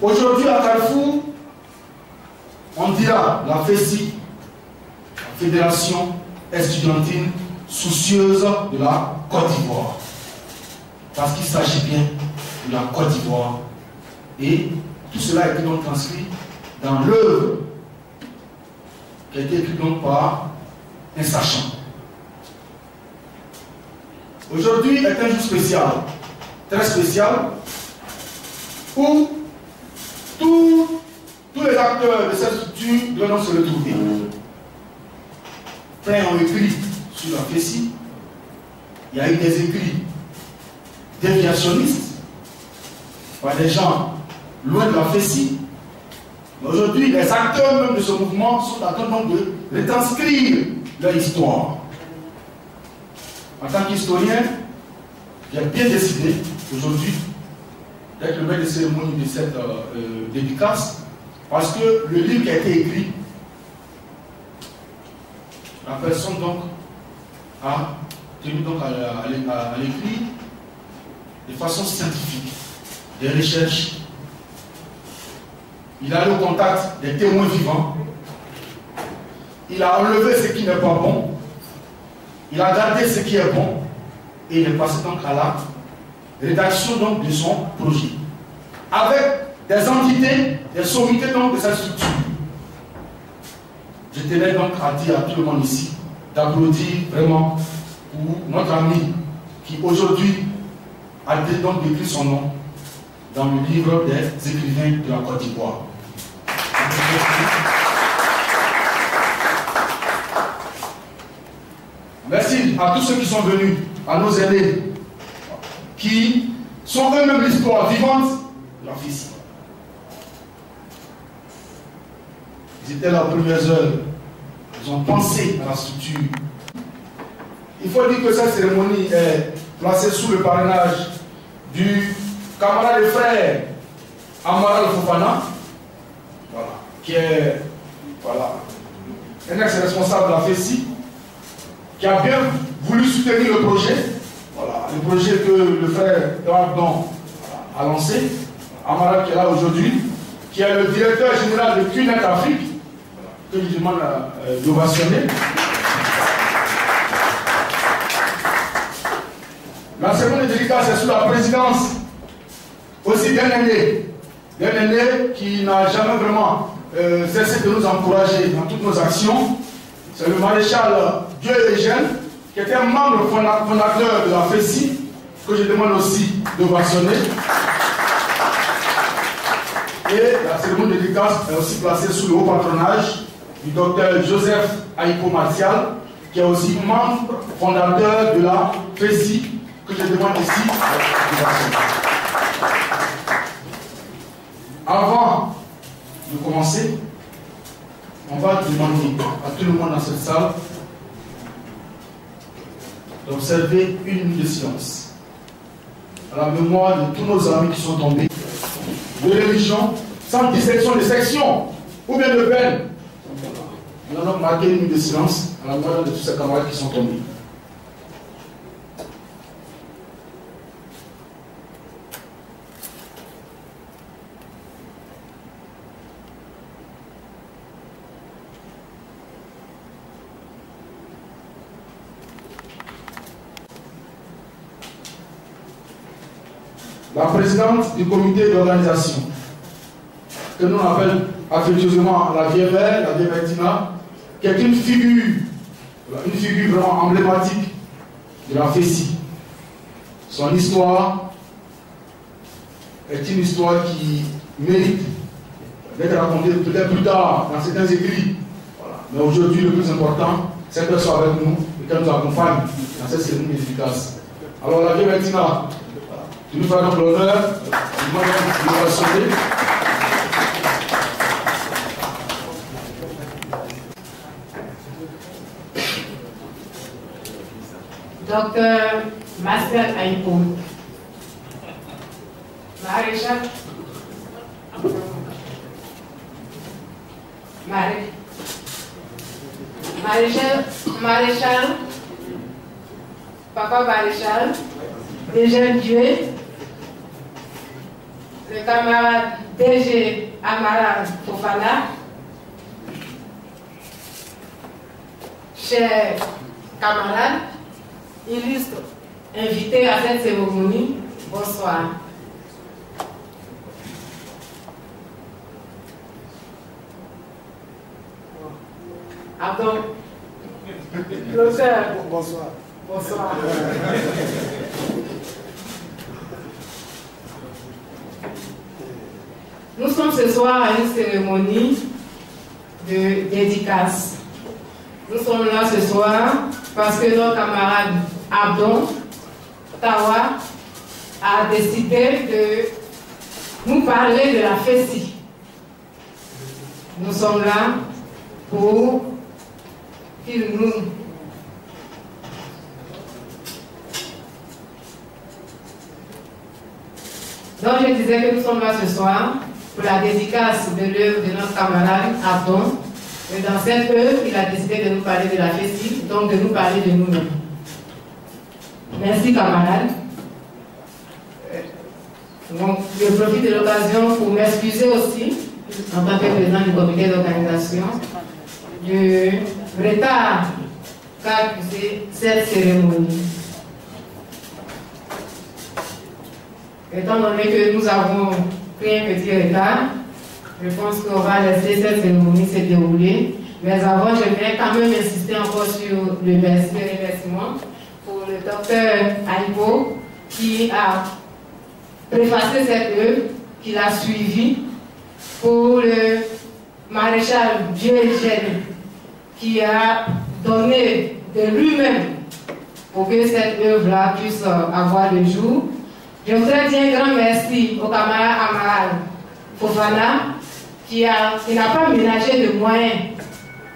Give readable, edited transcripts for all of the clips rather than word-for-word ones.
Aujourd'hui à Carrefour, on dira la FESI, la Fédération estudiantine soucieuse de la Côte d'Ivoire. Parce qu'il s'agit bien de la Côte d'Ivoire. Et tout cela a été donc transcrit dans l'œuvre qui a été écrite donc par un sachant. Aujourd'hui est un jour spécial, très spécial, où tous les acteurs de cette structure doivent se retrouver. Plein ont écrit sur la FESI. Il y a eu des écrits déviationnistes par des gens loin de la FESI. Aujourd'hui, les acteurs même de ce mouvement sont en train de retranscrire leur histoire. En tant qu'historien, j'ai bien décidé aujourd'hui d'être le maître de cérémonie de cette dédicace, parce que le livre qui a été écrit, la personne donc a tenu donc à l'écrire de façon scientifique, des recherches. Il a allé au contact des témoins vivants. Il a enlevé ce qui n'est pas bon. Il a gardé ce qui est bon. Et il est passé donc à la rédaction donc de son projet. Avec des entités, des sommités donc de cette structure. Je tenais donc à dire à tout le monde ici d'applaudir vraiment pour notre ami qui aujourd'hui a donc décrit son nom dans le livre des écrivains de la Côte d'Ivoire. Merci à tous ceux qui sont venus, à nos aînés, qui sont eux-mêmes l'histoire vivante de la FESI. Ils étaient là aux premières heures, ils ont pensé à la structure. Il faut dire que cette cérémonie est placée sous le parrainage du camarade et frère Amaral Fofana, voilà, qui est un ex-responsable de la FESI, qui a bien voulu soutenir le projet, le projet que le frère Dordon a lancé. Amaral qui est là aujourd'hui, qui est le directeur général de QNet Afrique, que je demande d'ovationner. La cérémonie de dédicace est sous la présidence aussi d'un aîné qui n'a jamais vraiment cessé de nous encourager dans toutes nos actions. C'est le maréchal Dieu Eugène, qui était un membre fondateur de la FESI, que je demande aussi d'ovationner. Et la cérémonie de dédicace est aussi placée sous le haut patronage du docteur Joseph Aïko Martial, qui est aussi membre fondateur de la FESI, que je demande ici d'ovationner. Avant de commencer, on va demander à tout le monde dans cette salle d'observer une minute de silence à la mémoire de tous nos amis qui sont tombés de religion, sans distinction de section ou bien de peine. Nous allons marquer une minute de silence à la mémoire de tous ces camarades qui sont tombés. La présidente du comité d'organisation, que nous appelons affectueusement la vieille mère, la vieille mère Tina, qui est une figure vraiment emblématique de la FESI. Son histoire est une histoire qui mérite d'être racontée peut-être plus tard dans certains écrits. Voilà. Mais aujourd'hui, le plus important, c'est qu'elle soit avec nous et qu'elle nous accompagne dans cette cérémonie efficace. Alors, la vieille mère Tina, tu nous fais donc l'honneur de la sauver. Docteur Marcel Aïpo, maréchal, papa maréchal, DG Dieu, le camarade DG Amara Fofana, chers camarades, illustres invités à cette cérémonie, bonsoir. Pardon. L'auteur. Bonsoir. Bonsoir. Nous sommes ce soir à une cérémonie de dédicace. Nous sommes là ce soir parce que notre camarade Abdon Tawa a décidé de nous parler de la FESI. Nous sommes là pour qu'il nous Donc je disais que nous sommes là ce soir pour la dédicace de l'œuvre de notre camarade Abdon. Et dans cette œuvre, il a décidé de nous parler de la FESI, donc de nous parler de nous-mêmes. Merci camarades. Donc, je profite de l'occasion pour m'excuser aussi, en tant que président du comité d'organisation, du retard qu'a accusé cette cérémonie. Étant donné que nous avons pris un petit retard, je pense qu'on va laisser cette cérémonie se dérouler. Mais avant, je vais quand même insister encore sur le remerciement pour le docteur Aïbo qui a préfacé cette œuvre, qui l'a suivi, pour le maréchal Dieu-Eugène qui a donné de lui-même pour que cette œuvre-là puisse avoir le jour. Je voudrais dire un grand merci au camarade Amaral Fofana qui n'a pas ménagé de moyens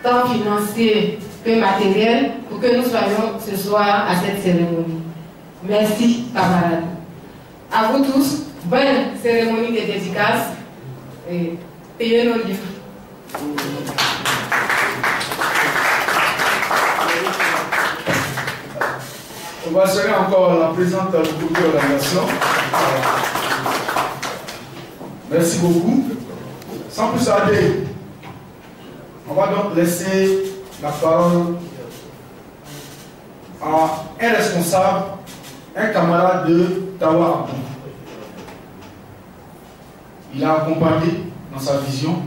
tant financiers que matériels pour que nous soyons ce soir à cette cérémonie. Merci camarades. À vous tous, bonne cérémonie de dédicace et payez nos livres. On va saluer encore la présidente du comité d'organisation. Merci beaucoup. Sans plus tarder, on va donc laisser la parole à un responsable, un camarade de Tawa Abdou. Il a accompagné dans sa vision.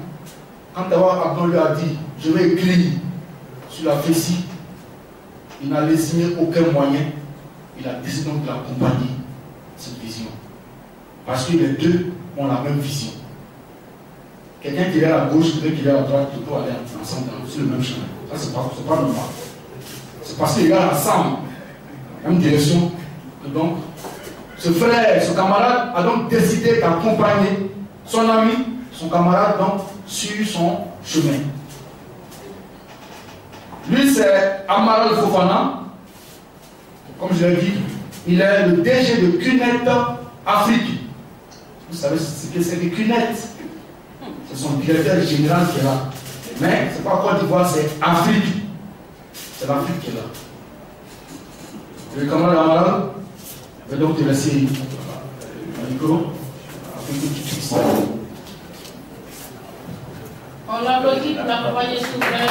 Quand Tawa Abdou lui a dit « Je vais écrire sur la FESI », il n'a désigné aucun moyen. Il a décidé donc d'accompagner cette vision. Parce que les deux ont la même vision. Quelqu'un qui est à la gauche, quelqu'un qui est à la droite, tout doit aller ensemble sur le même chemin. Ça, c'est pas normal. C'est parce qu'ils regardent ensemble, même direction. Donc, ce frère, ce camarade a donc décidé d'accompagner son ami, son camarade, donc, sur son chemin. c'est Amaral Fofana. Comme je l'ai dit, il est le DG de CUNET Afrique. Vous savez ce que c'est que CUNET? C'est son directeur général qui est là. Mais ce n'est pas Côte d'Ivoire, c'est Afrique. C'est l'Afrique qui est là. Le camarade Amaral, je vais donc te laisser le micro. On l'applaudit pour l'accompagner, s'il vous plaît.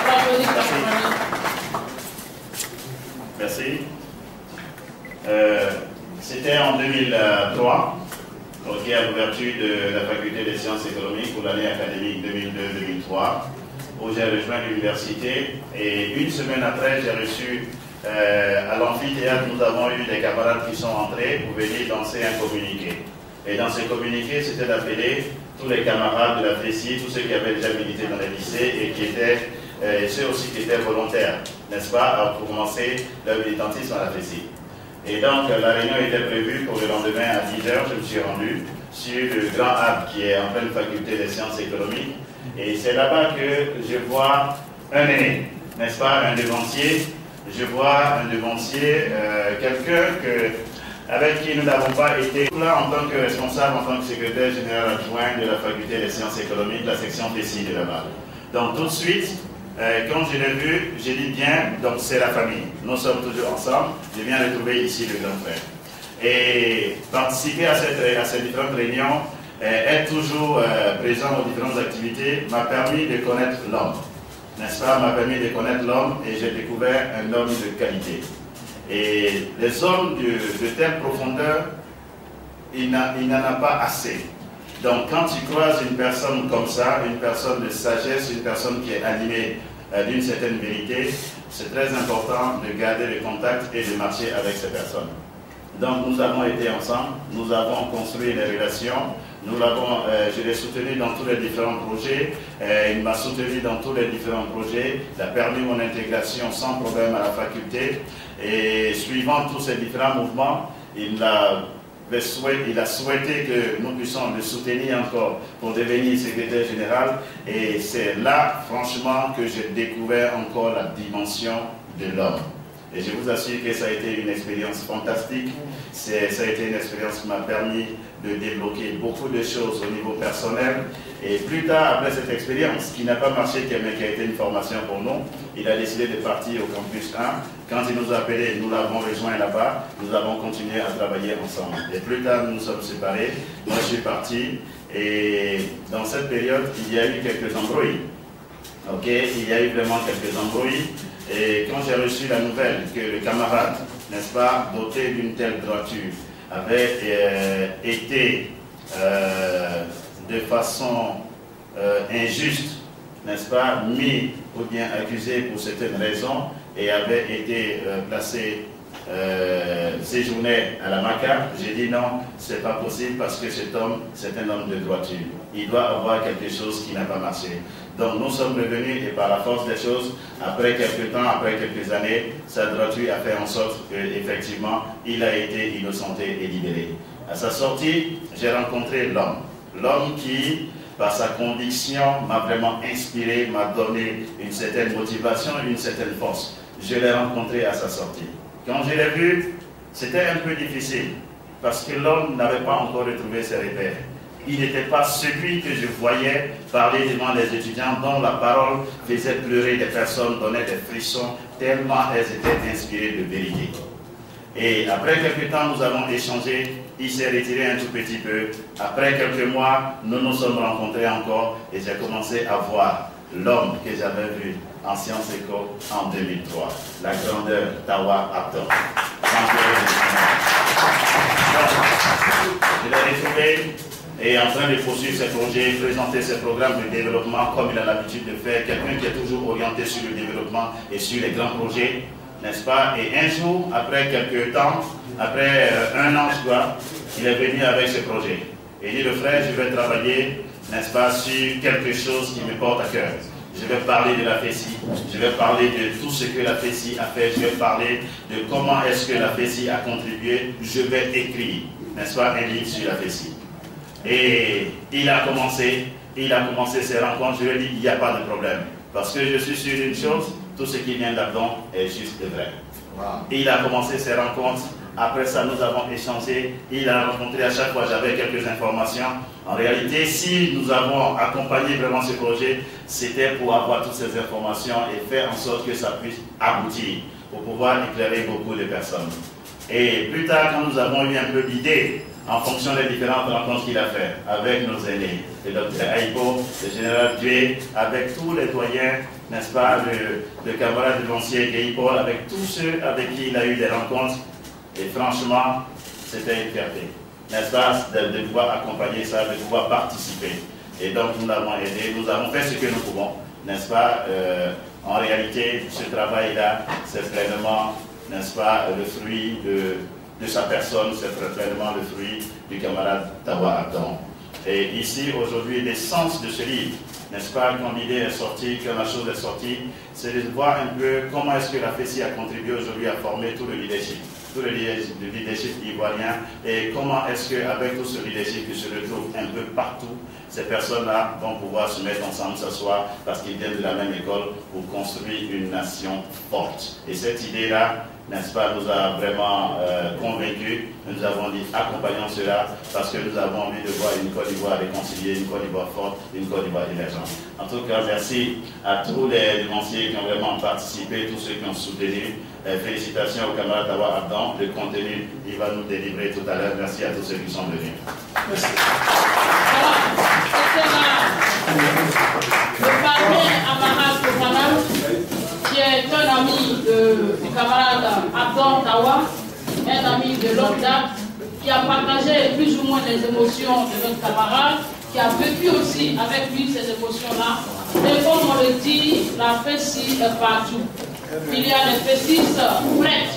On l'applaudit pour l'accompagner. Merci. C'était en 2003, donc à l'ouverture de la faculté des sciences économiques pour l'année académique 2002-2003, où j'ai rejoint l'université. Et une semaine après, j'ai reçu à l'amphithéâtre, nous avons eu des camarades qui sont entrés pour venir lancer un communiqué. Et dans ce communiqué, c'était d'appeler tous les camarades de la FESI, tous ceux qui avaient déjà milité dans les lycées et qui étaient, ceux aussi qui étaient volontaires, n'est-ce pas, pour commencer leur militantisme à la FESI. Et donc, la réunion était prévue pour le lendemain à 10h. Je me suis rendu sur le grand hub qui est en pleine faculté des sciences économiques. Et c'est là-bas que je vois un aîné, n'est-ce pas, un devancier. Je vois un devancier, quelqu'un avec qui nous n'avons pas été là en tant que responsable, en tant que secrétaire général adjoint de la faculté des sciences économiques, la section FESI de Laval. Donc tout de suite, quand je l'ai vu, j'ai dit bien, donc c'est la famille. Nous sommes toujours ensemble. Je viens retrouver ici le grand frère. Et participer à ces différentes réunions, être toujours présent aux différentes activités, m'a permis de connaître l'homme. N'est-ce pas, m'a permis de connaître l'homme et j'ai découvert un homme de qualité. Et les hommes de telle profondeur, il n'en a pas assez. Donc quand tu croises une personne comme ça, une personne de sagesse, une personne qui est animée d'une certaine vérité, c'est très important de garder le contact et de marcher avec ces personnes. Donc nous avons été ensemble, nous avons construit les relations, je l'ai soutenu dans tous les différents projets, il m'a soutenu dans tous les différents projets, il a permis mon intégration sans problème à la faculté, et suivant tous ces différents mouvements, il a souhaité que nous puissions le soutenir encore pour devenir secrétaire général, et c'est là, franchement, que j'ai découvert encore la dimension de l'homme. Et je vous assure que ça a été une expérience fantastique. Ça a été une expérience qui m'a permis de débloquer beaucoup de choses au niveau personnel. Et plus tard, après cette expérience, qui n'a pas marché, mais qui a été une formation pour nous, il a décidé de partir au campus 1. Quand il nous a appelés, nous l'avons rejoint là-bas. Nous avons continué à travailler ensemble. Et plus tard, nous nous sommes séparés. Moi, je suis parti. Et dans cette période, il y a eu quelques embrouilles. Ok, il y a eu vraiment quelques embrouilles. Et quand j'ai reçu la nouvelle que le camarade, n'est-ce pas, doté d'une telle droiture, avait été de façon injuste, n'est-ce pas, mis ou bien accusé pour certaines raisons et avait été placé, séjourné à la MACA, j'ai dit non, c'est pas possible parce que cet homme, c'est un homme de droiture. Il doit avoir quelque chose qui n'a pas marché. Donc nous sommes revenus et par la force des choses, après quelques temps, après quelques années, sa droiture a fait en sorte qu'effectivement, il a été innocenté et libéré. À sa sortie, j'ai rencontré l'homme. L'homme qui, par sa conviction, m'a vraiment inspiré, m'a donné une certaine motivation, une certaine force. Je l'ai rencontré à sa sortie. Quand je l'ai vu, c'était un peu difficile, parce que l'homme n'avait pas encore retrouvé ses repères. Il n'était pas celui que je voyais parler devant les étudiants dont la parole faisait pleurer des personnes, donnait des frissons, tellement elles étaient inspirées de vérité. Et après quelques temps, nous avons échangé, il s'est retiré un tout petit peu. Après quelques mois, nous nous sommes rencontrés encore et j'ai commencé à voir l'homme que j'avais vu en Sciences Éco en 2003, la grandeur Tawa Apton. Je l'ai retrouvé et en train de poursuivre ses projets, présenter ses programmes de développement comme il a l'habitude de faire, quelqu'un qui est toujours orienté sur le développement et sur les grands projets, n'est-ce pas? Et un jour, après quelques temps, après un an, je crois, il est venu avec ce projet. Et il dit, le frère, je vais travailler, n'est-ce pas, sur quelque chose qui me porte à cœur. Je vais parler de la FESI, je vais parler de tout ce que la FESI a fait, je vais parler de comment est-ce que la FESI a contribué, je vais écrire, n'est-ce pas, un livre sur la FESI. Et il a commencé, il a commencé ses rencontres, je lui ai dit, il n'y a pas de problème. Parce que je suis sûr d'une chose, tout ce qui vient d'Abdon est juste vrai. Wow. Il a commencé ses rencontres. Après ça, nous avons échangé. Il a rencontré à chaque fois, j'avais quelques informations. En réalité, si nous avons accompagné vraiment ce projet, c'était pour avoir toutes ces informations et faire en sorte que ça puisse aboutir, pour pouvoir éclairer beaucoup de personnes. Et plus tard, quand nous avons eu un peu d'idées, en fonction des différentes rencontres qu'il a faites avec nos aînés, le docteur Aïbo, le général Dué, avec tous les doyens, n'est-ce pas, le camarade de l'ancien Guy Paul, avec tous ceux avec qui il a eu des rencontres. Et franchement, c'était une fierté, n'est-ce pas, de pouvoir accompagner ça, de pouvoir participer. Et donc, nous l'avons aidé, nous avons fait ce que nous pouvons, n'est-ce pas. En réalité, ce travail-là, c'est pleinement, n'est-ce pas, le fruit de sa personne, c'est pleinement le fruit du camarade Tawa Abdon. Et ici, aujourd'hui, l'essence de ce livre, n'est-ce pas, quand l'idée est sortie, quand la chose est sortie, c'est de voir un peu comment est-ce que la FESI a contribué aujourd'hui à former tout le leadership ivoirien, et comment est-ce qu'avec tout ce leadership qui se retrouve un peu partout, ces personnes-là vont pouvoir se mettre ensemble, s'asseoir, parce qu'ils viennent de la même école pour construire une nation forte. Et cette idée-là, n'est-ce pas, nous a vraiment convaincus. Nous avons dit, accompagnons cela, parce que nous avons envie de voir une Côte d'Ivoire réconciliée, une Côte d'Ivoire forte, une Côte d'Ivoire émergente. En tout cas, merci à tous les dénonciers qui ont vraiment participé, tous ceux qui ont soutenu. Félicitations au camarade Tawa Abdon. Le contenu, il va nous délivrer tout à l'heure. Merci à tous ceux qui sont venus. Merci. Le parrain Amaras Kofanam, qui est un ami du camarade Abdon Tawa, un ami de longue date, qui a partagé plus ou moins les émotions de notre camarade, qui a vécu aussi avec lui ces émotions-là. Et comme on le dit, la FESI est partout. Il y a les FESI prêtes,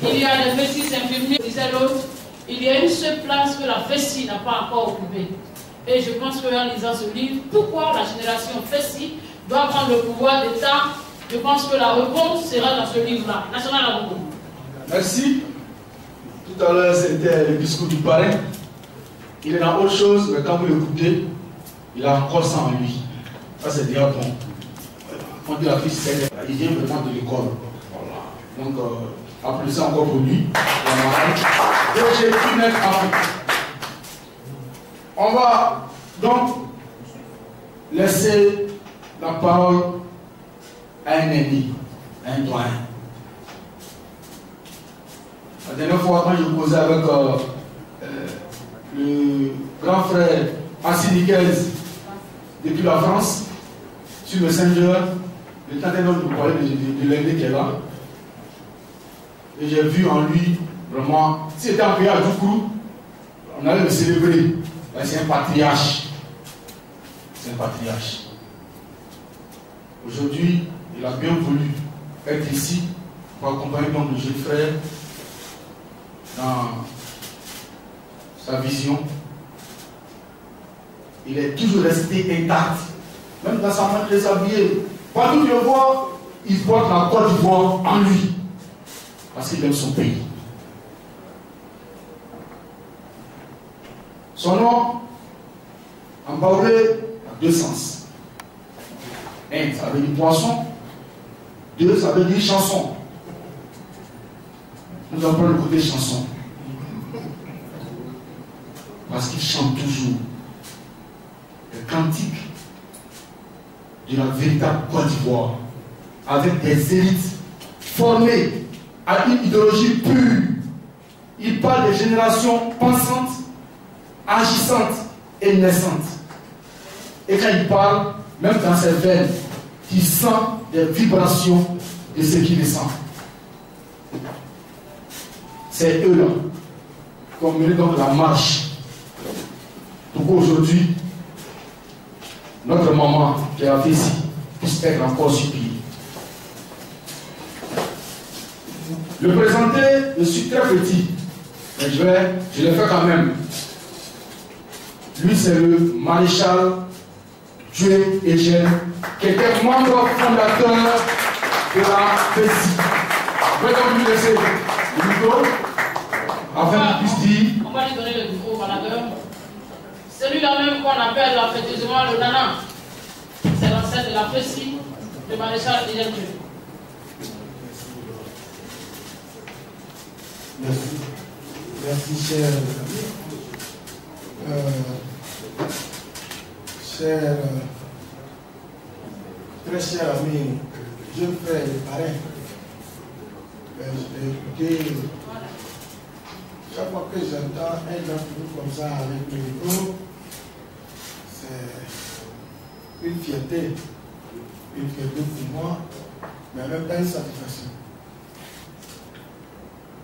il y a les FESI infirmiers, disait l'autre, il y a une seule place que la FESI n'a pas encore occupée. Et je pense qu'en lisant ce livre, pourquoi la génération FESI doit prendre le pouvoir d'État, je pense que la réponse sera dans ce livre-là. National à beaucoup. Merci. Tout à l'heure, c'était le discours du parrain. Il est dans autre chose, mais quand vous l'écoutez, il a encore ça en lui. Ça, c'est déjà bon. On dit la fille, il vient vraiment de l'école. Voilà. Donc, applaudissez encore pour lui. Et j'ai pu mettre on va donc laisser la parole à un ami, à un doyen. La dernière fois, quand je causais avec le grand frère Assiniquez depuis la France, sur le Messenger, le temps d'un homme nous parlait de l'aîné qui est là. Et j'ai vu en lui, vraiment, s'il était envoyé à Doukourou, on allait le célébrer. C'est un patriarche. C'est un patriarche. Aujourd'hui, il a bien voulu être ici pour accompagner donc le jeune frère dans sa vision. Il est toujours resté intact. Même dans sa manière de s'habiller. Partout où je le vois, il porte la Côte d'Ivoire en lui. Parce qu'il aime son pays. Son nom, en baoulé, a deux sens. Un, ça veut dire poisson. Deux, ça veut dire chanson. Nous allons prendre le côté chanson. Parce qu'il chante toujours le cantique de la véritable Côte d'Ivoire, avec des élites formées à une idéologie pure. Il parle des générations pensantes, agissantes et naissantes. Et quand il parle, même dans ses veines, il sent des vibrations de ce qu'il sent. C'est eux-là qui ont mené donc la marche. Pour qu'aujourd'hui, notre maman qui a fait ici puisse être encore sur pied. Le présenter, je suis très petit, mais je le fais quand même. Lui, c'est le maréchal Dieu Eugène, qui était membre fondateur de la FESI. Je vais donc lui laisser le micro, afin qu'il puisse dire. On va lui donner le micro, maladeur. Celui-là même qu'on qu'on appelle affectueusement le Nana. C'est l'ancêtre de la Fessie, le maréchal Hélène. Merci. Merci, cher très cher ami, jeune frère et parrain. J'ai écouté, chaque fois que j'entends un entrevue comme ça avec le micro, c'est une fierté pour moi, mais en même temps une satisfaction.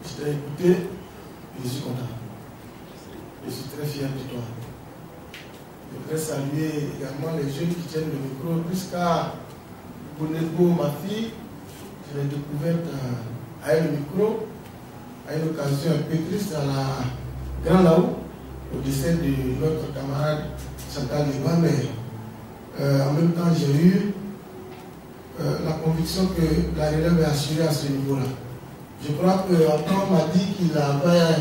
Je t'ai écouté, je suis content. Je suis très fier de toi. Je voudrais saluer également les jeunes qui tiennent le micro, jusqu'à Bonego, ma fille. Je l'ai découverte à un micro, à une occasion un peu triste à la Grand Laou, au décès de notre camarade Chantal Liban, mais en même temps j'ai eu la conviction que la relève est assurée à ce niveau-là. Je crois qu'Antoine m'a dit qu'il avait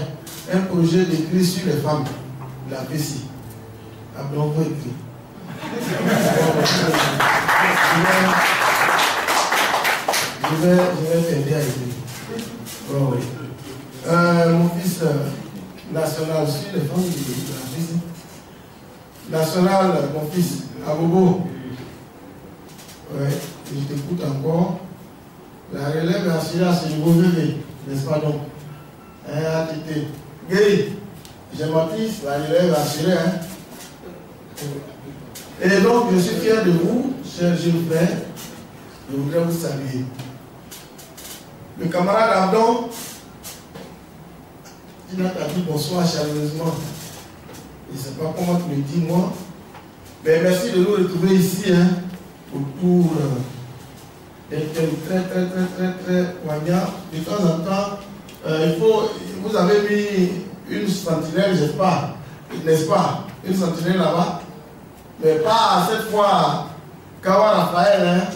un projet d'écrit sur les femmes. Il a fait ci. Après, on peut écrire. Je vais t'aider à écrire. Bon, oui. Mon fils national sur les femmes, il a fait ci. National, mon fils, Abobo. Ouais, je t'écoute encore. La relève est assurée à ce niveau bébé, n'est-ce pas donc? ATT. Guéri, Jean-Baptiste, la relève est assurée. Hein? Et donc, je suis fier de vous, chers jeunes frères. Je voudrais vous saluer. Le camarade Abdon, il a dit bonsoir chaleureusement. Je ne sais pas comment tu le dis, moi. Mais merci de nous retrouver ici, hein, autour. Était très poignant. De temps en temps, vous avez mis une sentinelle, n'est-ce pas, une sentinelle là-bas, mais pas cette fois Kawa Raphaël, hein,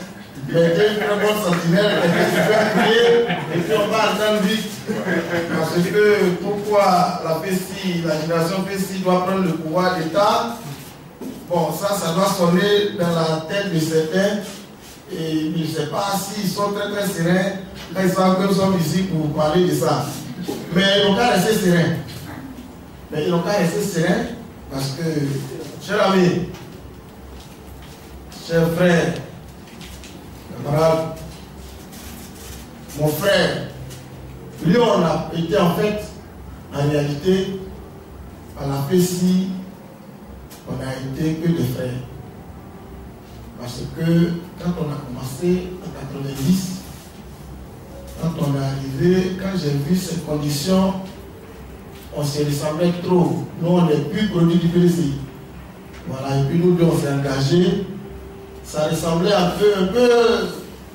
mais une très bonne sentinelle, elle est super criée, et puis on va entendre vite, parce que pourquoi la génération Fessi doit prendre le pouvoir d'État, bon, ça doit sonner dans la tête de certains. Et je ne sais pas s'ils sont très sereins quand ils savent que nous sommes ici pour parler de ça. Mais ils n'ont qu'à rester sereins. Parce que, chers amis, chers frères, camarades, mon frère, lui on a été en fait, en réalité, à la Fessi, on a été que des frères. Parce que quand on a commencé en 90, quand on est arrivé, quand j'ai vu ces conditions, on se ressemblait trop. Nous, on n'est plus produit du PDC. Voilà, et puis nous deux, on s'est engagés. Ça ressemblait un peu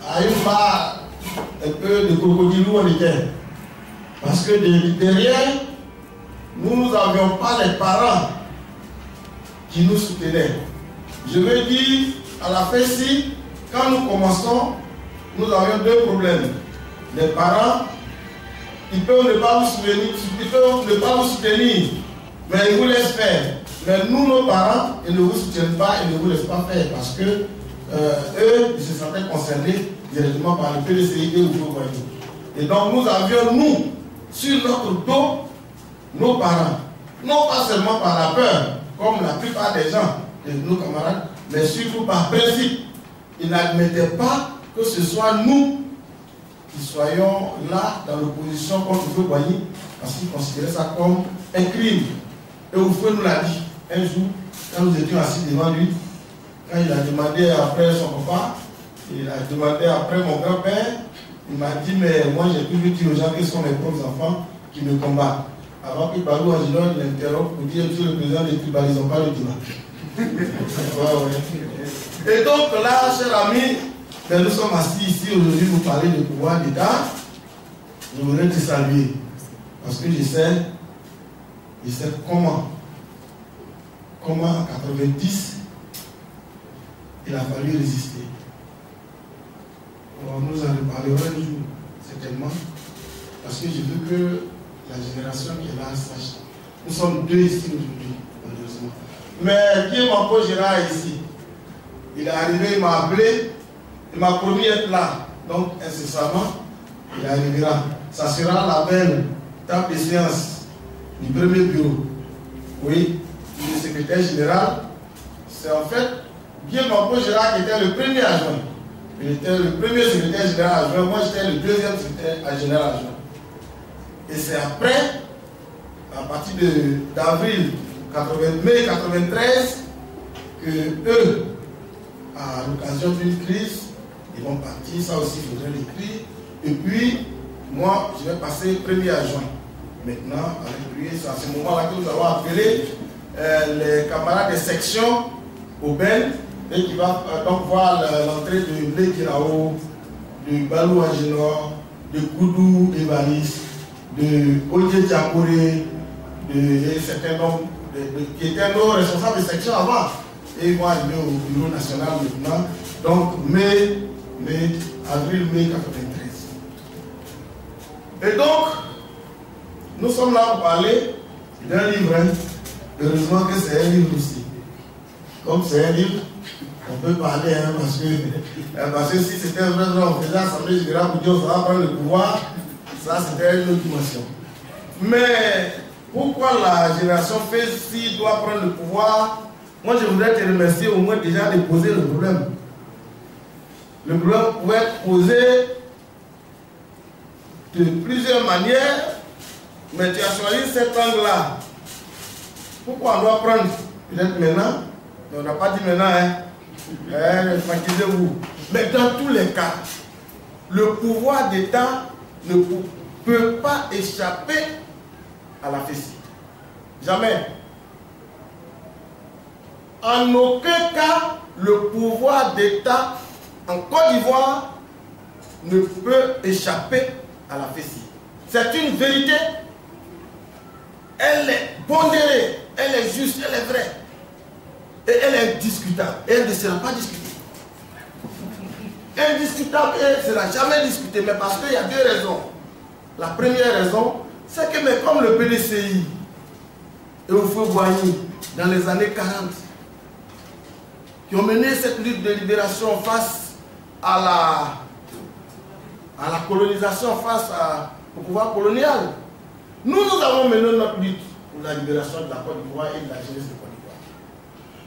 à une barre, un peu de crocodile où on était. Parce que derrière, nous n'avions pas les parents qui nous soutenaient. Je veux dire, à la Fessi, quand nous commençons, nous avions deux problèmes. Les parents, ils peuvent ne pas vous soutenir, mais ils vous laissent faire. Mais nous, nos parents, ils ne vous soutiennent pas, ils ne vous laissent pas faire parce que eux, ils se sentaient concernés directement par le PDCI ou le voyou. Et donc, nous avions, nous, sur notre dos, nos parents. Non pas seulement par la peur, comme la plupart des gens, de nos camarades, mais surtout par principe. Ils n'admettaient pas que ce soit nous qui soyons là dans l'opposition contre le voyou, parce qu'ils considéraient ça comme un crime. Et Oufoué nous l'a dit un jour, quand nous étions assis devant lui, quand il a demandé après son papa, il a demandé après mon grand-père, il m'a dit, mais moi j'ai pu dire aux gens que ce sont mes propres enfants qui me combattent. Avant que Balou Angilon l'interrompe pour dire, monsieur le président, les tribalisons pas le débat. Et donc là, chers amis, nous sommes assis ici aujourd'hui pour parler du pouvoir d'État. Je voudrais te saluer parce que je sais comment en 90 il a fallu résister. Alors, nous en reparlerons un jour, certainement, parce que je veux que la génération qui est là sache. Nous sommes deux ici aujourd'hui, malheureusement. Mais qui m'a pas géré ici? Il est arrivé, il m'a appelé, il m'a promis d'être là. Donc, incessamment, il arrivera. Ça sera la belle table de séance du premier bureau. Oui, le secrétaire général. C'est en fait Guillaume Mampo Gérard qui était le premier adjoint. Il était le premier secrétaire général adjoint. Moi, j'étais le deuxième secrétaire général adjoint. Et c'est après, à partir d'avril mai 93, que eux, à l'occasion d'une crise, ils vont partir. Ça aussi, il faudrait l'écrire. Et puis, moi, je vais passer premier adjoint. Maintenant, avec lui, c'est à ce moment-là que nous avons appelé les camarades de section au Ben et qui va donc voir l'entrée de Lekirao, de Balou Agenor, de Koudou Evanis, de Odje Diakoré, de certains nombres qui étaient nos responsables de section avant. Et ils vont arriver au bureau national maintenant. Donc, avril-mai 93. Et donc, nous sommes là pour parler d'un livre. Heureusement que c'est un livre aussi. Comme c'est un livre, on peut parler, parce que si c'était vraiment on faisait l'Assemblée générale pour dire ça va prendre le pouvoir, ça c'était une autre dimension. Mais pourquoi la génération FESI doit prendre le pouvoir? Moi je voudrais te remercier au moins déjà de poser le problème. Le problème pouvait être posé de plusieurs manières, mais tu as choisi cet angle-là. Pourquoi on doit prendre peut-être maintenant? On n'a pas dit maintenant, tranquillisez-vous. Mais dans tous les cas, le pouvoir d'État ne peut pas échapper à la FESI. Jamais. En aucun cas, le pouvoir d'État en Côte d'Ivoire ne peut échapper à la FESI. C'est une vérité. Elle est pondérée, elle est juste, elle est vraie. Et elle est indiscutable. Et elle ne sera pas discutée. Indiscutable et elle ne sera jamais discutée. Mais parce qu'il y a deux raisons. La première raison, c'est que mais comme le PDCI et Houphouët-Boigny, dans les années 40, qui ont mené cette lutte de libération face à la colonisation, face au pouvoir colonial, nous avons mené notre lutte pour la libération de la Côte d'Ivoire et de la jeunesse de Côte d'Ivoire.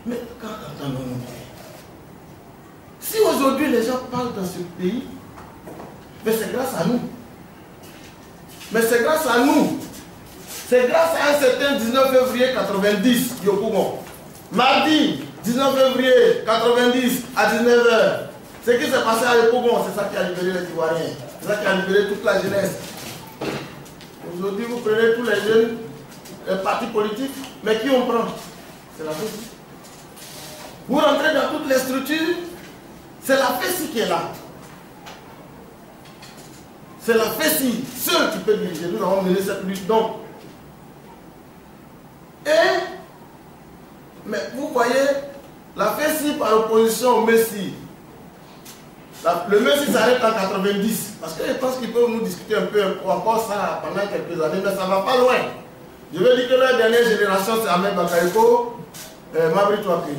Mais quand entendons-nous? Si aujourd'hui les gens parlent dans ce pays, mais c'est grâce à nous. Mais c'est grâce à nous. C'est grâce à un certain 19 février 90, Yopougon. Mardi 19 février 90 à 19h. Ce qui s'est passé à Yopougon, c'est ça qui a libéré les Ivoiriens. C'est ça qui a libéré toute la jeunesse. Aujourd'hui, vous prenez tous les jeunes partis politiques, mais qui on prend? C'est la FESI. Vous rentrez dans toutes les structures, c'est la FESI qui est là. C'est la FESI seule qui peut diriger. Nous avons mené cette lutte donc. Mais vous voyez, la FESI par opposition au MESI. Le MESI s'arrête en 90. Parce que je pense qu'ils peuvent nous discuter un peu encore ça pendant quelques années, mais ça ne va pas loin. Je veux dire que la dernière génération, c'est Ahmed Bakayoko, Mabri Touakri.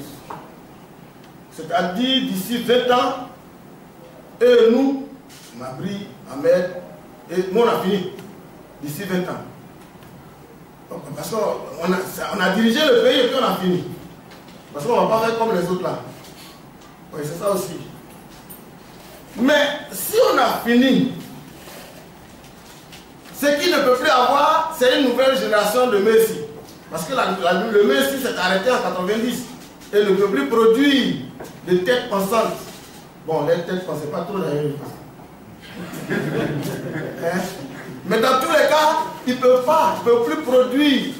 C'est-à-dire d'ici 20 ans, et nous, Mabri, Ahmed, et nous on a fini. D'ici 20 ans. Parce qu'on a dirigé le pays et puis on a fini. Parce qu'on ne va pas faire comme les autres là. Oui, c'est ça aussi. Mais si on a fini, ce qui ne peut plus avoir, c'est une nouvelle génération de Messi. Parce que le Messi s'est arrêté en 90 et ne peut plus produire de têtes pensantes. Bon, les têtes ne pensaient pas trop d'ailleurs. Mais dans tous les cas, il ne peut plus produire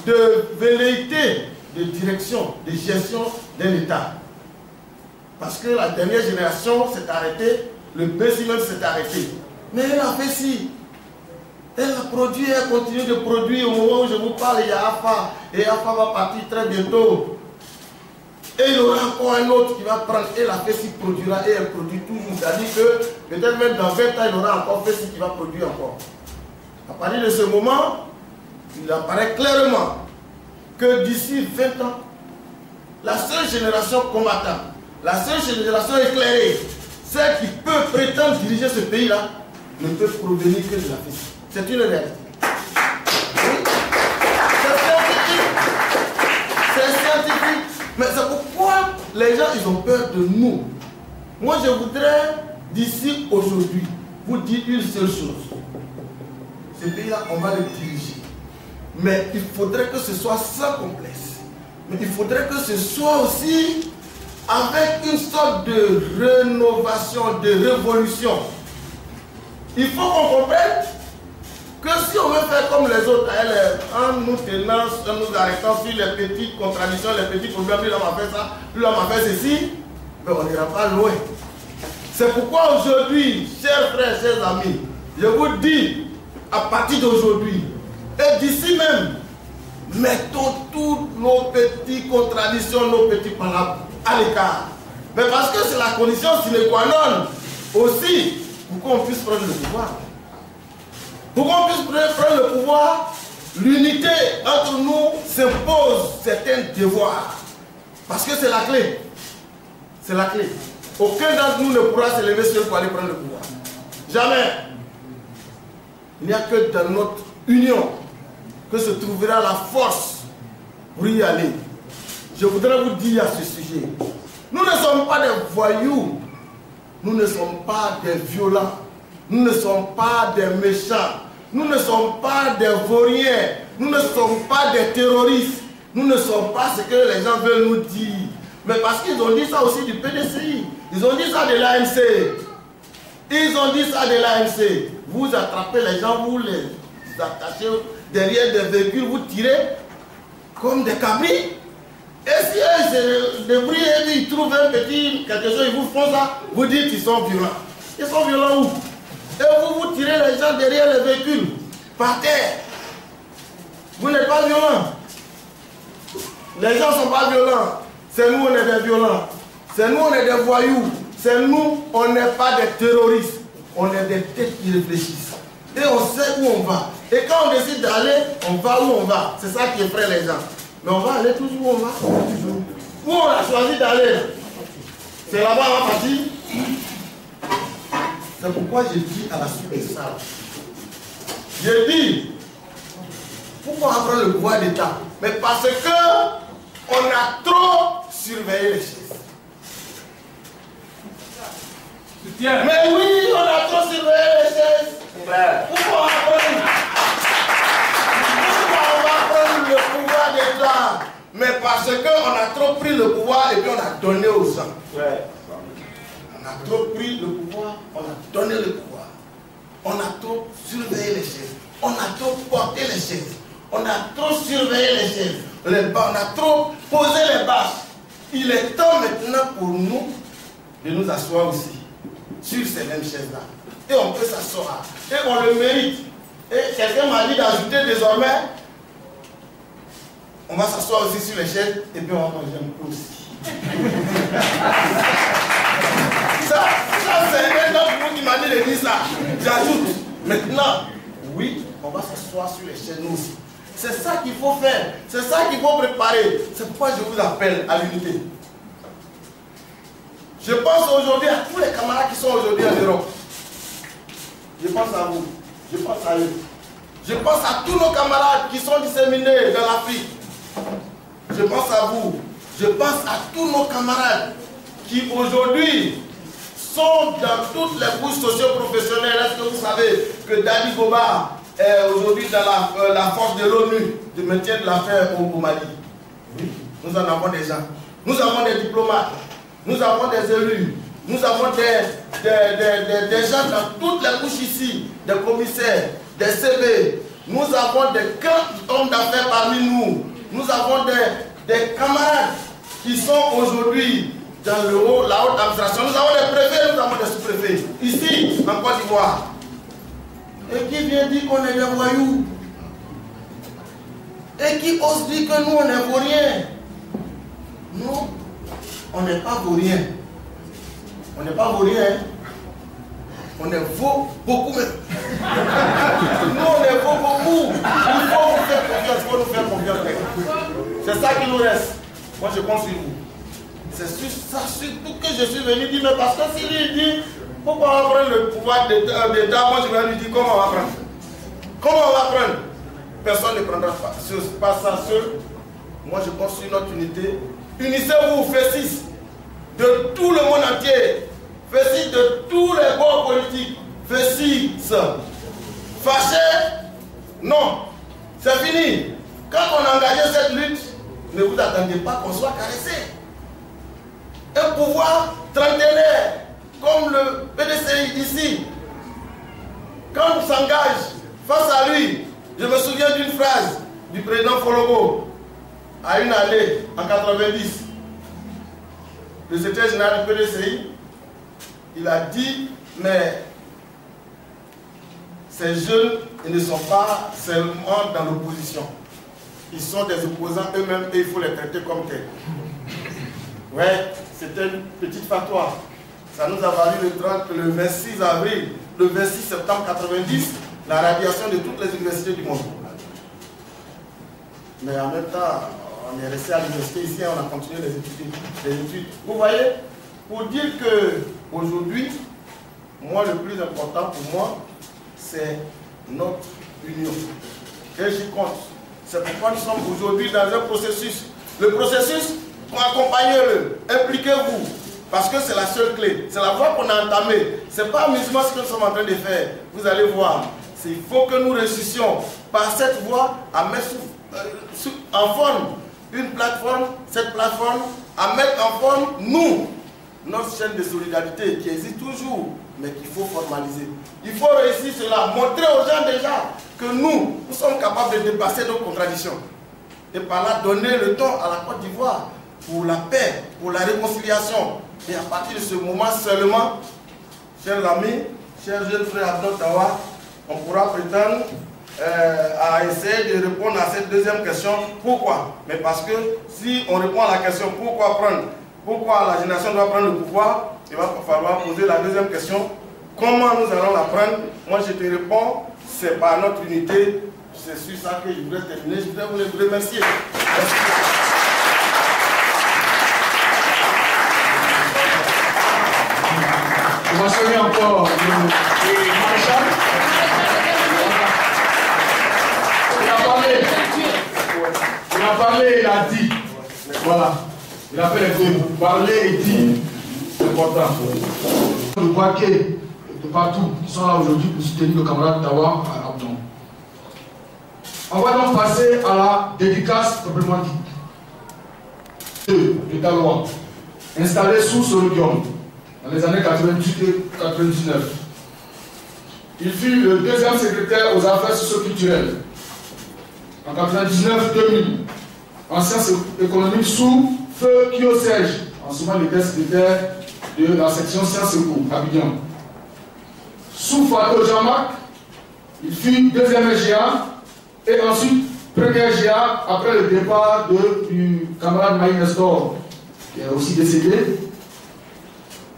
de velléité de direction, de gestion d'un État. Parce que la dernière génération s'est arrêtée, le Messi même s'est arrêté. Mais elle a fait si. Elle a produit, elle continue de produire. Au moment où je vous parle, il y a AFA. Et AFA va partir très bientôt. Et il y aura encore un autre qui va prendre. Et la FESI produira et elle produit toujours. C'est-à-dire que peut-être même dans 20 ans, il y aura encore FESI qui va produire encore. À partir de ce moment, il apparaît clairement que d'ici 20 ans, la seule génération combattante, la seule génération éclairée, celle qui peut prétendre diriger ce pays-là, ne peut provenir que de l'Afrique. C'est une réalité. Oui. C'est scientifique. Mais c'est pourquoi les gens ils ont peur de nous. Moi je voudrais d'ici aujourd'hui vous dire une seule chose. Ce pays-là, on va le diriger. Mais il faudrait que ce soit sans complexe. Mais il faudrait que ce soit aussi avec une sorte de rénovation, de révolution. Il faut qu'on comprenne que si on veut faire comme les autres, en nous tenant, en nous arrêtant sur les petites contradictions, les petits problèmes, lui l'homme a fait ça, lui l'homme a fait ceci, ben on n'ira pas loin. C'est pourquoi aujourd'hui, chers frères, chers amis, je vous dis, à partir d'aujourd'hui, et d'ici même, mettons toutes nos petites contradictions, nos petits palabres à l'écart. Mais parce que c'est la condition sine qua non aussi pour qu'on puisse prendre le pouvoir. Pour qu'on puisse prendre le pouvoir, l'unité entre nous s'impose certains devoirs. Parce que c'est la clé. C'est la clé. Aucun d'entre nous ne pourra se lever seul pour aller prendre le pouvoir. Jamais. Il n'y a que dans notre union que se trouvera la force pour y aller. Je voudrais vous dire à ce sujet, nous ne sommes pas des voyous, nous ne sommes pas des violents, nous ne sommes pas des méchants, nous ne sommes pas des vauriens, nous ne sommes pas des terroristes, nous ne sommes pas ce que les gens veulent nous dire. Mais parce qu'ils ont dit ça aussi du PDCI, ils ont dit ça de l'AMC, ils ont dit ça de l'AMC. Vous attrapez les gens, vous les attachez derrière des véhicules, vous tirez comme des cabris. Et si eux se débrouillent et ils trouvent un petit quelque chose, ils vous font ça, vous dites qu'ils sont violents. Ils sont violents où? Et vous tirez les gens derrière les véhicules, par terre. Vous n'êtes pas violents. Les gens ne sont pas violents. C'est nous, on est des violents. C'est nous, on est des voyous. C'est nous, on n'est pas des terroristes. On est des têtes qui réfléchissent. Et on sait où on va. Et quand on décide d'aller, on va où on va. C'est ça qui effraie les gens. Mais on va aller toujours où on va. Où on a choisi d'aller. C'est là-bas on va partir. C'est pourquoi je dis à la suite de ça. Je dis, pourquoi on prend le pouvoir d'État? Mais parce que on a trop surveillé les choses. Mais oui, on a trop surveillé les choses. Pourquoi on va prendre le pouvoir d'État? Mais parce qu'on a trop pris le pouvoir et puis on a donné aux gens. On a trop pris le pouvoir, on a donné le pouvoir. On a trop surveillé les choses. On a trop porté les choses. On a trop surveillé les choses. On a trop posé les bâches. Il est temps maintenant pour nous de nous asseoir aussi sur ces mêmes chaises-là. Et on peut s'asseoir. Et on le mérite. Et quelqu'un m'a dit d'ajouter désormais, on va s'asseoir aussi sur les chaises et puis on va manger un peu aussi. ça c'est un autre monde qui m'a dit de dire ça. J'ajoute. Maintenant, oui, on va s'asseoir sur les chaises nous aussi. C'est ça qu'il faut faire. C'est ça qu'il faut préparer. C'est pourquoi je vous appelle à l'unité. Je pense aujourd'hui à tous les camarades qui sont aujourd'hui en Europe. Je pense à vous. Je pense à eux. Je pense à tous nos camarades qui sont disséminés dans l'Afrique. Je pense à vous. Je pense à tous nos camarades qui aujourd'hui sont dans toutes les couches socio-professionnelles. Est-ce que vous savez que Dadi Goba est aujourd'hui dans la force de l'ONU de maintien de la paix au Mali? Oui, nous en avons des gens. Nous avons des diplomates. Nous avons des élus. Nous avons des gens dans toutes les couches ici, des commissaires, des CB. Nous avons des grands hommes d'affaires parmi nous. Nous avons des camarades qui sont aujourd'hui dans la haute administration. Nous avons des préfets, nous avons des sous-préfets. Ici, en Côte d'Ivoire. Et qui vient dire qu'on est des voyous? Et qui ose dire que nous, on est vauriens? Non, on n'est pas vauriens. On n'est pas vauriens. On est vaut beaucoup même. Nous, on est vaut beaucoup. Il faut nous faire confiance, il faut nous faire confiance. C'est ça qui nous reste. Moi, je compte sur vous. C'est sur ça surtout que je suis venu dire, mais parce que s'il lui dit, pourquoi on va prendre le pouvoir d'État, moi je vais lui dire comment on va prendre. Comment on va prendre? Personne ne prendra pas ça seul. Moi je construis notre unité. Unissez-vous, FECIS, de tout le monde entier. FECIS de tous les bords politiques. FECIS. Fâché? Non. C'est fini. Quand on a engagé cette lutte, ne vous attendez pas qu'on soit caressé. Un pouvoir trentenaire, comme le PDCI ici, quand on s'engage face à lui, je me souviens d'une phrase du président Fologo à une allée en 90. Le secrétaire général du PDCI, il a dit, mais ces jeunes, ils ne sont pas seulement dans l'opposition. Ils sont des opposants eux-mêmes et il faut les traiter comme tels. Ouais, c'était une petite fatwa. Ça nous a valu le 26 avril, le 26 septembre 90, la radiation de toutes les universités du monde. Mais en même temps, on est resté à l'université ici et on a continué les études. Vous voyez, pour dire qu'aujourd'hui, moi, le plus important pour moi, c'est notre union. Et j'y compte. C'est pourquoi nous sommes aujourd'hui dans un processus. Le processus, accompagnez-le, impliquez-vous, parce que c'est la seule clé. C'est la voie qu'on a entamée. Ce n'est pas amusement ce que nous sommes en train de faire. Vous allez voir. Il faut que nous réussissions par cette voie à mettre en forme une plateforme, cette plateforme, à mettre en forme nous, notre chaîne de solidarité qui existe toujours, mais qu'il faut formaliser. Il faut réussir cela, montrer aux gens déjà que nous sommes capables de dépasser nos contradictions. Et par là, donner le temps à la Côte d'Ivoire pour la paix, pour la réconciliation. Et à partir de ce moment seulement, chers amis, chers jeunes frères Abdel-Tawa, on pourra prétendre à essayer de répondre à cette deuxième question. Pourquoi? Mais parce que si on répond à la question pourquoi la génération doit prendre le pouvoir, il va falloir poser la deuxième question. Comment nous allons la prendre? Moi je te réponds, c'est par notre unité. C'est sur ça que je voudrais terminer. Je voudrais vous remercier. Merci. On va saluer encore le maréchal. Il a parlé, il a dit. Voilà. Il a fait les deux. Parler et dire. C'est important. Le parquet de partout qui sont là aujourd'hui pour soutenir le camarade Tawa à Abdon. On va donc passer à la dédicace proprement dite. De Taloa, installé sous Soludium dans les années 98 et 99. Il fut le deuxième secrétaire aux affaires socio-culturelles en 99-2000, en sciences économiques sous Feu Kiosège. En ce moment, il était secrétaire de la section sciences éco, Abidjan. Sous Fato Jamak, il fut deuxième GA et ensuite premier GA après le départ du camarade Maï Nestor, qui est aussi décédé.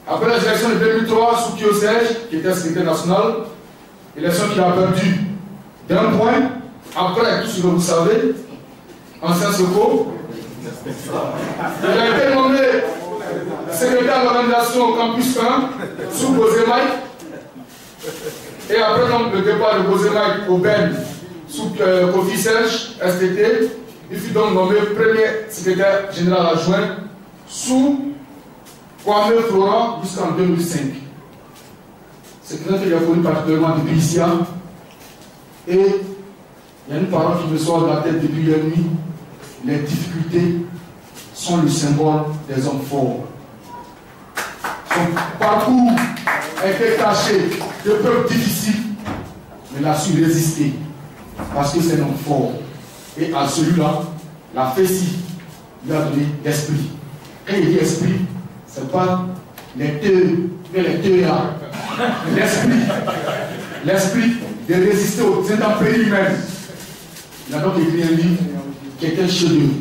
Après les élections de 2003, sous Kiosège, qui était secrétaire national, élection qu'il a perdue d'un point. Après tout ce que vous savez, en sciences éco, il a été nommé secrétaire de l'organisation Campus 1 sous Bozemaï. Et après donc, le départ de Bozemaï au Ben sous Kofi Serge, STT, il fut donc nommé premier secrétaire général adjoint sous Kwame Florent jusqu'en 2005. C'est quelqu'un qui est connu particulièrement depuis ici. Et il y a une parole qui me sort de la tête depuis la nuit. Les difficultés sont le symbole des hommes forts. Son parcours a été taché de preuves difficiles, mais il a su résister parce que c'est un homme fort. Et à celui-là, la FECI lui a donné l'esprit. Quand il dit esprit, ce n'est pas les deux, mais les deux là. L'esprit de résister aux intempéries humaines. Il a donc écrit un livre qui est un chef-d'œuvre.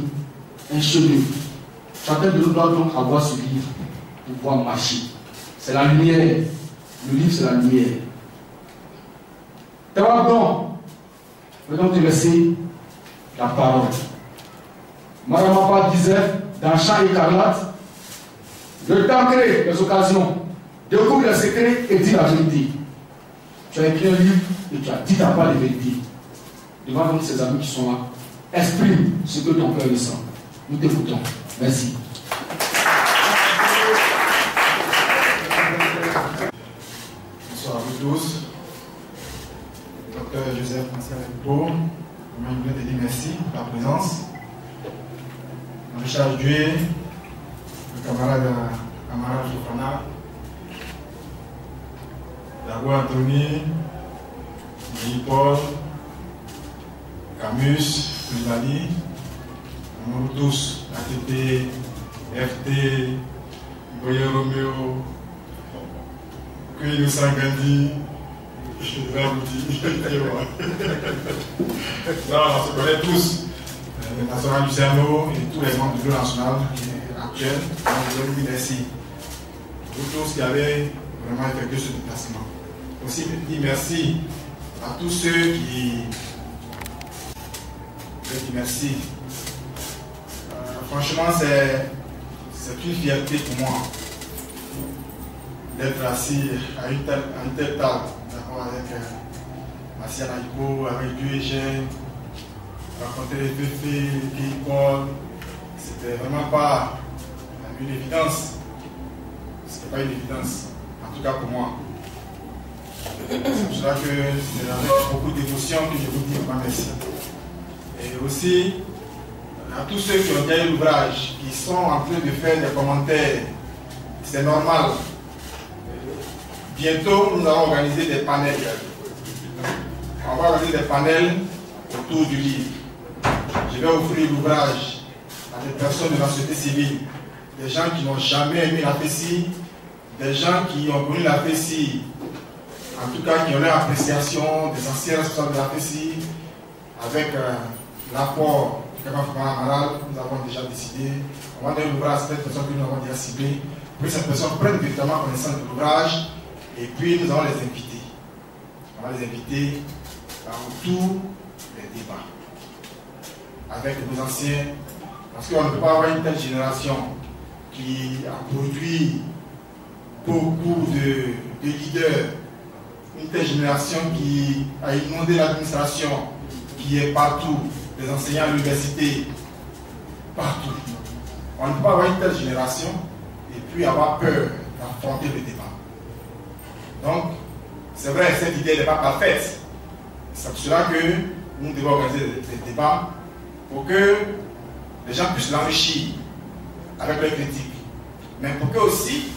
Un chef-d'œuvre. Chacun de nous doit donc avoir ce livre pour pouvoir marcher. C'est la lumière. Le livre, c'est la lumière. D'abord, donc, je vais donc te laisser la parole. Madame Papa disait, dans Champ écarlate, Le temps crée les occasions. Découvre les secrets et dis la vérité. Tu as écrit un livre et tu as dit ta part de vérité. Devant donc ces amis qui sont là, exprime ce que ton cœur ressent. Nous t'écoutons. Merci. Bonsoir à vous tous. Docteur Joseph Marcel Hector, je voulais te dire merci pour ta présence. Richard Dué, le camarade Amara Jofana, Dago Anthony, Paul, Camus, Koulibaly, nous tous, ATP, FT, Boyer Romeo, Kouilou Sangandi, je vais vous dire, non, on se connaît tous, le national Luciano et tous les membres du bureau national actuel. Donc, je vous dis merci. Vous tous qui avez vraiment effectué ce déplacement. Aussi, je dis merci à tous ceux qui. Je dis merci. Franchement, c'est une fierté pour moi d'être assis à une telle table, d'accord, avec Martial Aïko, avec Dieu et Gênes, raconter les Féfé, les Paul. C'était vraiment pas une évidence. C'était pas une évidence, en tout cas pour moi. C'est pour cela que c'est avec beaucoup d'émotion que je vous dis vraiment merci. Et aussi, à tous ceux qui ont gagné l'ouvrage, qui sont en train de faire des commentaires, c'est normal. Bientôt, nous allons organiser des panels. On va organiser des panels autour du livre. Je vais offrir l'ouvrage à des personnes de la société civile, des gens qui n'ont jamais aimé la FECI, des gens qui ont connu la FECI, en tout cas qui ont leur appréciation des anciens responsables de la FECI, avec l'apport du Camarade Amaral. Nous avons déjà décidé. On va donner l'ouvrage à cette personne que nous avons déjà ciblée, pour que cette personne prenne véritablement connaissance de l'ouvrage, et puis nous allons les inviter. On va les inviter autour des débats avec nos anciens, parce qu'on ne peut pas avoir une telle génération qui a produit beaucoup de leaders, une telle génération qui a inondé l'administration, qui est partout, les enseignants à l'université, partout. On ne peut pas avoir une telle génération et puis avoir peur d'affronter le débat. Donc, c'est vrai, cette idée n'est pas parfaite. C'est pour cela que nous devons organiser des débats pour que les gens puissent l'enrichir avec leurs critiques. Mais pour que aussi,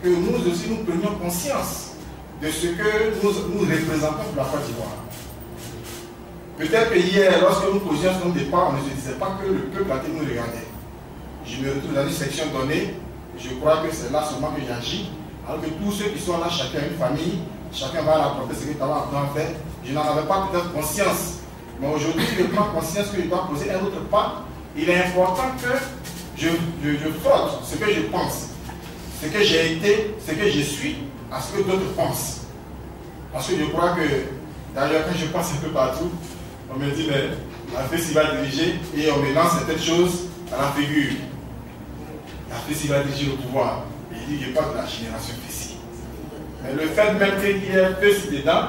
que nous aussi nous prenions conscience de ce que nous représentons pour la Côte d'Ivoire. Peut-être que hier, lorsque nous posions ce débat, on ne se disait pas que le peuple a été nous regardait. Je me retrouve dans une section donnée, je crois que c'est là seulement que j'agis, alors que tous ceux qui sont là, chacun a une famille, chacun va rapporter ce que tu as fait. Je n'en avais pas peut-être conscience. Mais aujourd'hui, je prends conscience que je dois poser un autre pas. Il est important que je frotte ce que je pense, ce que j'ai été, ce que je suis, à ce que d'autres pensent. Parce que je crois que, d'ailleurs, quand je pense un peu partout, on me dit, mais la FECI va diriger et on me lance certaines choses à la figure. La FECI va diriger le pouvoir. Et il dit qu'il n'y a pas de la génération FECI. Mais le fait même qu'il y ait FECI dedans,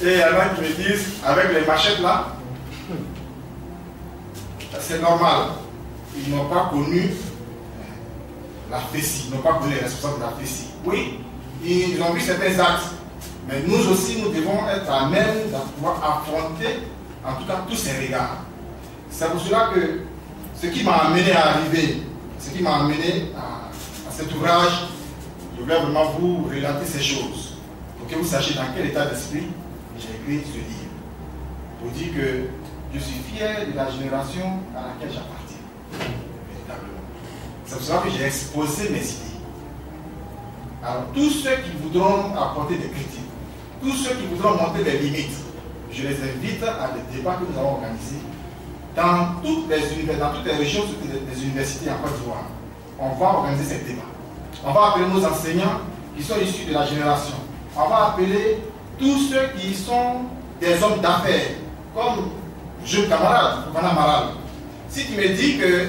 et il y en a qui me disent, avec les machettes là, c'est normal. Ils n'ont pas connu la FECI, ils n'ont pas connu les responsables de la FECI. Oui, ils ont vu certains actes. Mais nous aussi, nous devons être à même de pouvoir affronter, en tout cas, tous ces regards. C'est pour cela que ce qui m'a amené à arriver, ce qui m'a amené à cet ouvrage, je voulais vraiment vous relater ces choses. Pour que vous sachiez dans quel état d'esprit j'ai écrit ce livre. Pour dire que je suis fier de la génération à laquelle j'appartiens. Véritablement. C'est pour cela que j'ai exposé mes idées. Alors, tous ceux qui voudront apporter des critiques, tous ceux qui voudront monter des limites, je les invite à des débats que nous avons organisés dans toutes les régions, toutes les universités en Côte d'Ivoire. On va organiser ces débats. On va appeler nos enseignants qui sont issus de la génération. On va appeler tous ceux qui sont des hommes d'affaires, comme jeune camarade, Madame Maral. Si tu me dis que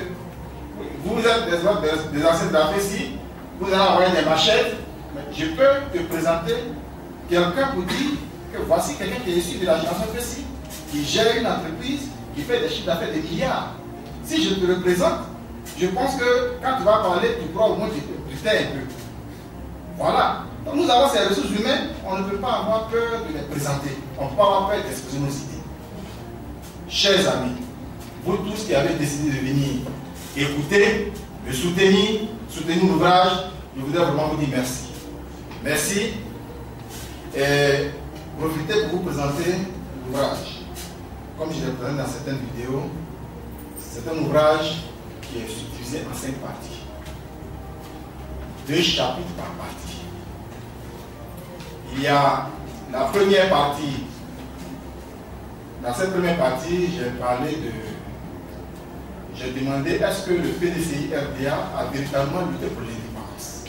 vous êtes des anciens de la FESI, vous allez envoyer des machettes, je peux te présenter quelqu'un pour dire que voici quelqu'un qui est issu de la génération FESI, qui gère une entreprise, qui fait des chiffres d'affaires de milliards. Si je te représente, je pense que quand tu vas parler, tu pourras au moins te taire un peu. Voilà. Donc nous avons ces ressources humaines, on ne peut pas avoir peur de les présenter. On ne peut pas avoir peur d'exposer nos idées. Chers amis, vous tous qui avez décidé de venir écouter, de soutenir l'ouvrage, je voudrais vraiment vous dire merci. Merci. Et profitez pour vous présenter l'ouvrage. Comme je l'ai présenté dans certaines vidéos, c'est un ouvrage qui est subdivisé en 5 parties. 2 chapitres par partie. Il y a la première partie. Dans cette première partie, j'ai demandé est-ce que le PDCI RDA a véritablement lutté pour l'indépendance.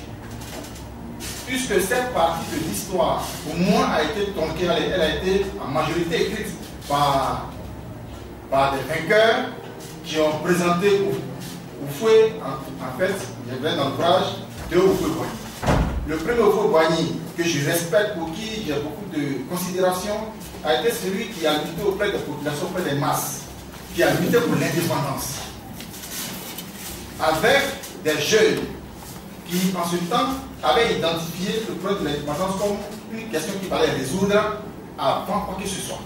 Puisque cette partie de l'histoire, au moins, a été tronquée, elle a été en majorité écrite par des vainqueurs qui ont présenté Oufoué, en fait, je viens dans l'ouvrage de Oufoué-Boigny. Le premier Oufoué-Boigny, que je respecte, pour qui j'ai beaucoup de considération, a été celui qui a lutté auprès des populations, auprès des masses, qui a lutté pour l'indépendance. Avec des jeunes qui, en ce temps, avaient identifié le problème de l'indépendance comme une question qu'il fallait résoudre avant quoi que ce soit.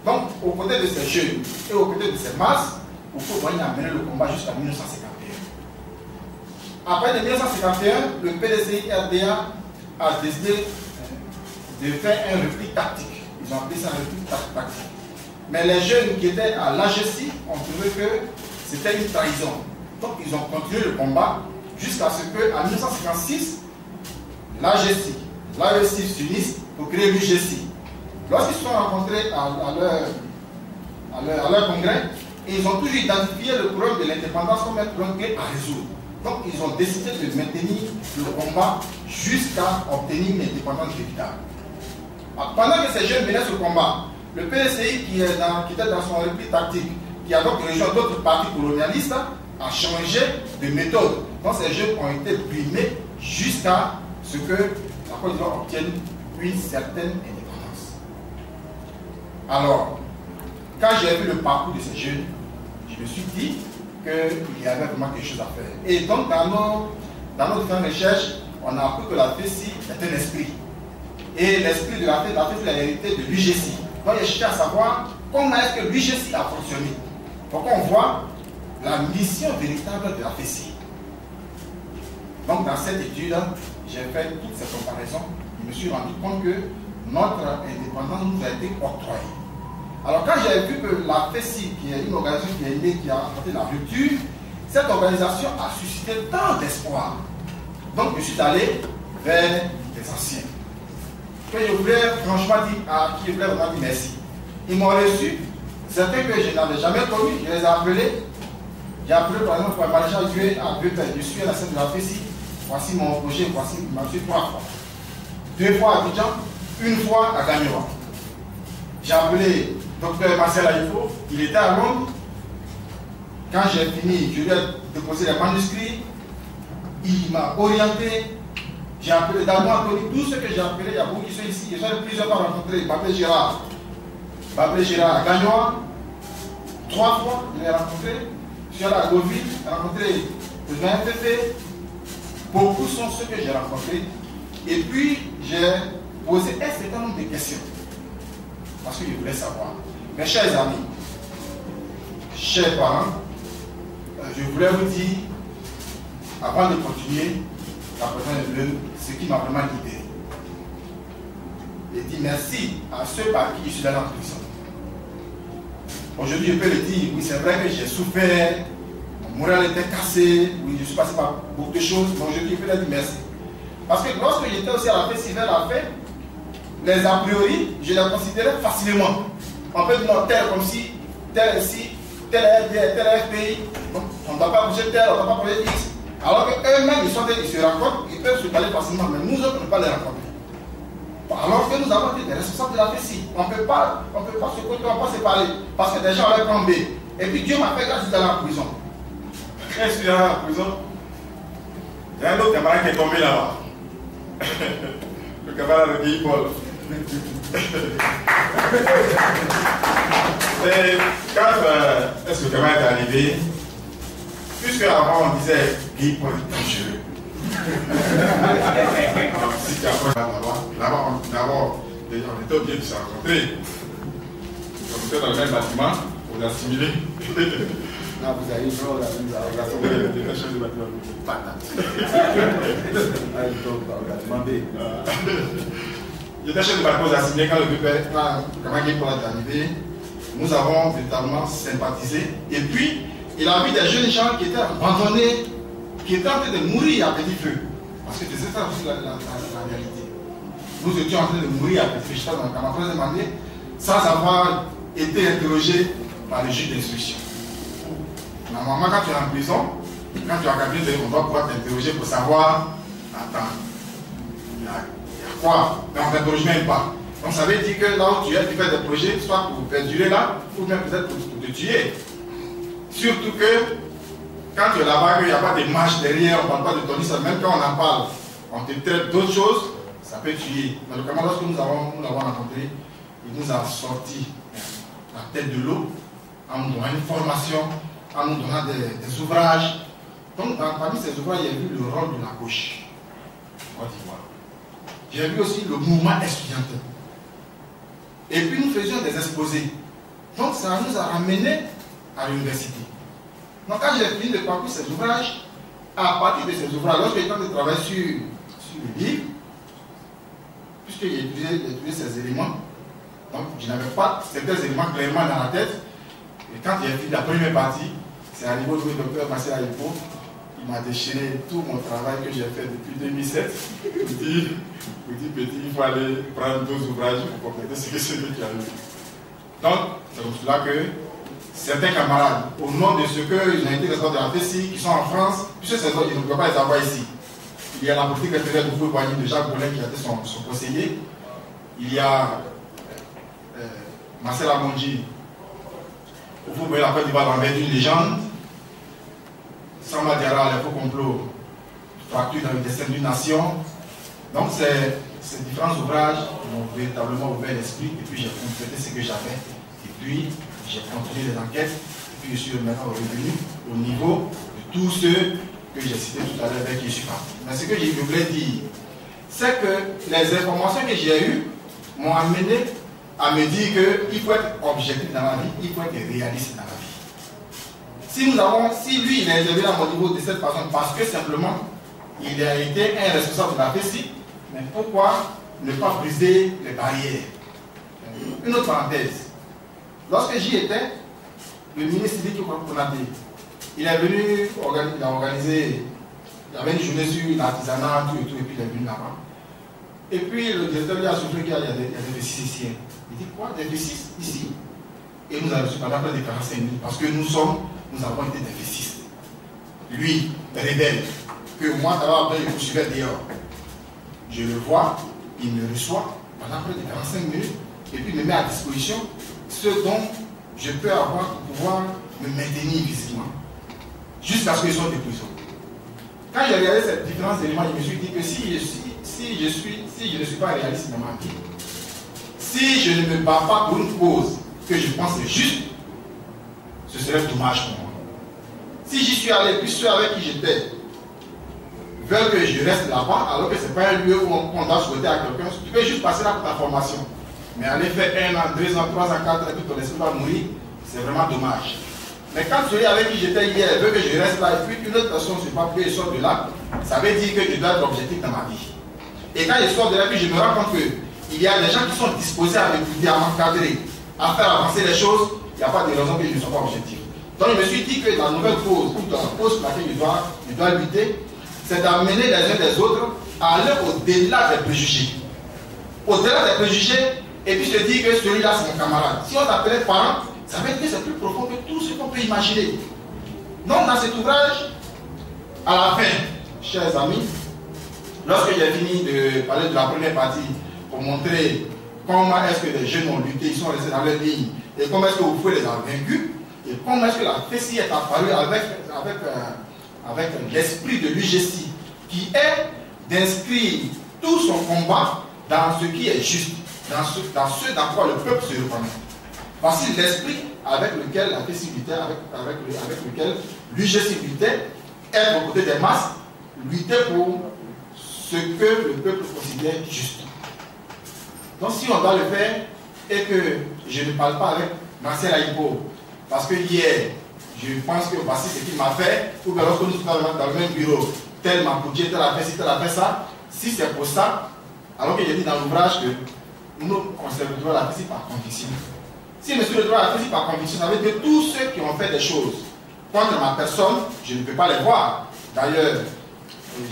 Donc, aux côtés de ces jeunes et aux côtés de ces masses, Oufoué-Boigny a mené le combat jusqu'à 1951. Après 1951, le PDCI RDA a décidé de faire un repli tactique. Ils ont appelé ça un repli tactique. Mais les jeunes qui étaient à l'AGECI ont trouvé que c'était une trahison. Donc ils ont continué le combat jusqu'à ce qu'en 1956, l'AGECI, l'AECI s'unissent pour créer l'UGECI. Lorsqu'ils se sont rencontrés à leur congrès, ils ont toujours identifié le problème de l'indépendance comme un problème clé à résoudre. Donc ils ont décidé de maintenir le combat jusqu'à obtenir une indépendance véritable. Pendant que ces jeunes menaient ce combat, le PDCI qui était dans son repli tactique, qui a donc rejoint d'autres partis colonialistes, a changé de méthode. Donc ces jeunes ont été brimés jusqu'à ce que la Côte d'Ivoire obtienne une certaine indépendance. Alors, quand j'ai vu le parcours de ces jeunes, je me suis dit qu'il y avait vraiment quelque chose à faire. Et donc, dans nos différentes recherches, on a appris que la FESI est un esprit. Et l'esprit de la FESI est la vérité de l'UGECI. Donc, j'ai cherché à savoir comment est-ce que l'UGECI a fonctionné. Pour qu'on voit la mission véritable de la FESI. Donc, dans cette étude, j'ai fait toutes ces comparaisons. Je me suis rendu compte que notre indépendance nous a été octroyée. Alors quand j'ai vu que la FESI, qui est une organisation qui est née, qui a apporté la rupture, cette organisation a suscité tant d'espoir. Donc je suis allé vers les anciens. Que je voulais franchement dire, à qui je voulais vraiment dire merci. Ils m'ont reçu, certains que je n'avais jamais connus, je les ai appelés. J'ai appelé par exemple pour le maréchal Dieu à Bepel, je suis à la scène de la FESI, voici mon projet, voici ma suite 3 fois. 2 fois à Abidjan, 1 fois à Gagnoa. J'ai appelé Dr Marcel Aïfo, il était à Londres. Quand j'ai fini, je lui ai déposé les manuscrits. Il m'a orienté. J'ai appelé d'abord Anthony, tous ceux que j'ai appelés, il y a beaucoup qui sont ici. J'ai plusieurs fois rencontré Babé Gérard à Gagnoa. 3 fois, je l'ai rencontré. Je suis allé à Goville, j'ai rencontré le président FFP. Beaucoup sont ceux que j'ai rencontrés. Et puis, j'ai posé un certain nombre de questions. Parce que je voulais savoir. Mes chers amis, chers parents, je voulais vous dire, avant de continuer la présence de l'œuvre, ce qui m'a vraiment libéré. Je dis merci à ceux par qui je suis allé en prison. Aujourd'hui, je peux le dire, oui, c'est vrai que j'ai souffert, mon moral était cassé, oui, je suis passé par beaucoup de choses, mais aujourd'hui, je peux leur dire merci. Parce que lorsque j'étais aussi à la fête, vers la fête, les a priori, je les considérais facilement. On peut dire non, tel comme si, tel ici, tel FDR, tel FPI, on ne doit pas bouger tel, on ne doit pas bouger X. Alors qu'eux-mêmes, ils se rencontrent, ils peuvent se parler facilement, mais nous autres, on ne peut pas les rencontrer. Alors que nous avons été des responsables de la FESI. On ne peut pas se côtoyer, on ne peut pas se parler. Parce que des gens ont leur plan B. Et Et puis Dieu m'a fait grâce d'aller en prison. Quand je suis allé en prison, il y a un autre camarade qui est tombé là-bas. Le camarade de Guy Paul. Et quand est-ce que le camarade est arrivé, puisque avant on disait Guy Paul est dangereux. Si tu approches là-bas, d'abord, on était obligé de se rencontrer. On était dans le même bâtiment, on a assimilé. Là, vous avez une rôle à Il était chef de bâtiment. Il était chef de bâtiment, on a assimilé quand le camarade Guy Paul est arrivé. Nous avons véritablement sympathisé. Et puis, il a vu des jeunes gens qui étaient abandonnés, qui étaient en train de mourir à petit feu. Parce que c'est ça aussi la réalité. Nous étions en train de mourir à petit feu. J'étais dans ma troisième année, sans avoir été interrogé par le juge d'instruction. Normalement, quand tu es en prison, quand tu es en cabinet, on doit pouvoir t'interroger pour savoir, attends, il y a quoi? Mais on ne t'interroge même pas. Donc ça veut dire que là où tu es, tu fais des projets, soit pour perdurer là, ou même peut-être pour te tuer. Surtout que quand tu es là-bas, il n'y a pas de marche derrière, on ne parle pas de ton histoire, même quand on en parle, on te traite d'autres choses, ça peut tuer. Mais le camarade, lorsque nous l'avons rencontré, il nous a sorti la tête de l'eau, en nous donnant une formation, en nous donnant des ouvrages. Donc parmi ces ouvrages, il y a vu le rôle de la gauche. J'ai vu aussi le mouvement estudiantin. Et puis nous faisions des exposés. Donc ça nous a ramenés à l'université. Donc quand j'ai fini de parcourir ces ouvrages, à partir de ces ouvrages, lorsque j'ai tenté de travailler sur le livre, puisque j'ai utilisé ces éléments, donc je n'avais pas certains éléments clairement dans la tête. Et quand j'ai fini la première partie, c'est arrivé au docteur Marcel Aïpo, il m'a déchiré tout mon travail que j'ai fait depuis 2007. Il dit, petit, il faut aller prendre d'autres ouvrages pour compléter ce que c'est lui qui a lu. Donc, c'est comme cela que certains camarades, au nom de ce qu'ils ont été responsables de la FESI, qui sont en France, puisque ces autres, ils ne peuvent pas les avoir ici. Il y a la politique intérieure de Boigny de Jacques Boulin qui a été son conseiller. Il y a Marcel Amondi, vous voyez la Côte d'Ivoire dans une légende. Samba Diarra, les faux complots, fracture dans le destin d'une nation. Donc, ces différents ouvrages m'ont véritablement ouvert l'esprit, et puis j'ai complété ce que j'avais. Et puis, j'ai continué les enquêtes, et puis je suis maintenant revenu au niveau de tous ceux que j'ai cités tout à l'heure avec qui je suis parti. Mais ce que je voulais dire, c'est que les informations que j'ai eues m'ont amené à me dire qu'il faut être objectif dans la vie, il faut être réaliste dans la vie. Si lui, il est élevé à mon niveau de cette façon, parce que simplement, il a été un responsable de la FESI, mais pourquoi ne pas briser les barrières? Une autre parenthèse. Lorsque j'y étais, le ministre Sidiki Konaté, il est venu, il a organisé, il y avait une journée sur l'artisanat, tout et tout, et puis il est venu là-bas. Et puis le directeur lui a soufflé qu'il y a des déficits ici. Il dit quoi, des déficits ici? Et nous avons reçu pendant près de 45 minutes, parce que nous avons été des déficits. Lui, rebelle, que moi, d'abord après, il poursuivait dehors. Je le vois, il me reçoit pendant près de 45 minutes, et puis il me met à disposition ce dont je peux avoir pour pouvoir me maintenir physiquement, jusqu'à ce qu'ils soient de prison. Quand j'ai regardé ces différents éléments, je me suis dit que si je ne suis pas réaliste dans ma vie, si je ne me bats pas pour une cause que je pense juste, ce serait dommage pour moi. Si j'y suis allé, puis ceux avec qui j'étais veulent que je reste là-bas, alors que ce n'est pas un lieu où on doit souhaiter à quelqu'un, tu peux juste passer là pour ta formation. Mais aller faire 1 an, 2 ans, 3 ans, 4 ans, et puis ton esprit va mourir, c'est vraiment dommage. Mais quand celui avec qui j'étais hier veut que je reste là, et puis une autre personne ne sait pas que je sors de là, ça veut dire que je dois être objectif dans ma vie. Et quand je sors de là, puis je me rends compte qu'il y a des gens qui sont disposés à m'écouter, à m'encadrer, à faire avancer les choses, il n'y a pas de raison que je ne sois pas objectif. Donc je me suis dit que la nouvelle cause, ou dans la cause pour laquelle je dois lutter, c'est d'amener les uns des autres à aller au-delà des préjugés. Au-delà des préjugés, et puis se dire que celui-là c'est mon camarade. Si on t'appelait parent, ça veut dire que c'est plus profond que tout ce qu'on peut imaginer. Donc dans cet ouvrage, à la fin, chers amis, lorsque j'ai fini de parler de la première partie pour montrer comment est-ce que les jeunes ont lutté, ils sont restés dans leur ligne, et comment est-ce que vous pouvez les avoir vaincus, et comment est-ce que la FESI est apparue avec l'esprit de l'UGC, qui est d'inscrire tout son combat dans ce qui est juste, dans ce dans quoi le peuple se reconnaît. Voici l'esprit avec lequel la FESI luttait, avec lequel l'UGC luttait, être aux côtés des masses, lutter pour ce que le peuple considère juste. Donc si on doit le faire, et que je ne parle pas avec Marcel Aïbo, parce que hier, je pense que voici ce qu'il m'a fait, ou bien lorsque nous sommes dans le même bureau, tel m'a coûté, tel a fait ci, tel a fait ça, si c'est pour ça, alors que j'ai dit dans l'ouvrage que nous conservons le droit à la FESI par conviction. Si je suis le droit à la FESI par conviction, ça veut dire que tous ceux qui ont fait des choses contre ma personne, je ne peux pas les voir. D'ailleurs,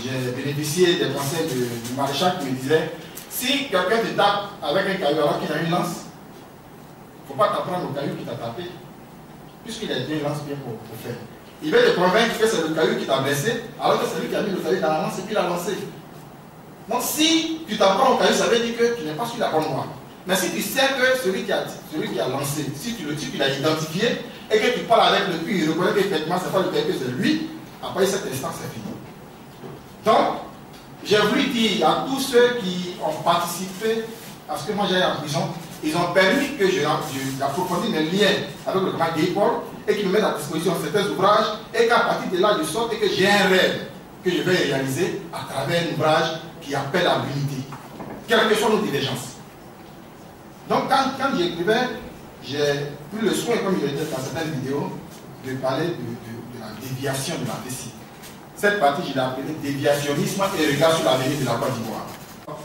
j'ai bénéficié des conseils du maréchal qui me disait, si quelqu'un te tape avec un caillou alors qu'il a une lance, il ne faut pas t'apprendre au caillou qui t'a tapé, puisqu'il a été une lance bien pour faire. Il va te convaincre que c'est le caillou qui t'a blessé, alors que c'est lui qui a mis le caillou dans la lance et qui l'a lancé. Donc si tu t'apprends au caillou, ça veut dire que tu n'es pas sur la bonne voie. Mais si tu sais que celui qui a lancé, si tu le tues, tu l'as identifié, et que tu parles avec le puits, il reconnaît qu'effectivement c'est pas le caillou, que c'est lui, après cet instant c'est fini. Donc, j'ai voulu dire à tous ceux qui ont participé à ce que moi j'aille en prison, ils ont permis que j'approfondisse mes liens avec le grand Gay Paul et qu'ils me mettent à disposition certains ouvrages et qu'à partir de là je sorte et que j'ai un rêve que je vais réaliser à travers un ouvrage qui appelle à l'unité, quelles que soient nos divergences. Donc quand j'écrivais, j'ai pris le soin, comme il était dans certaines vidéos, de parler de la déviation de la FESI. Cette partie, je l'ai appelée déviationnisme et regard sur l'avenir de la Côte d'Ivoire.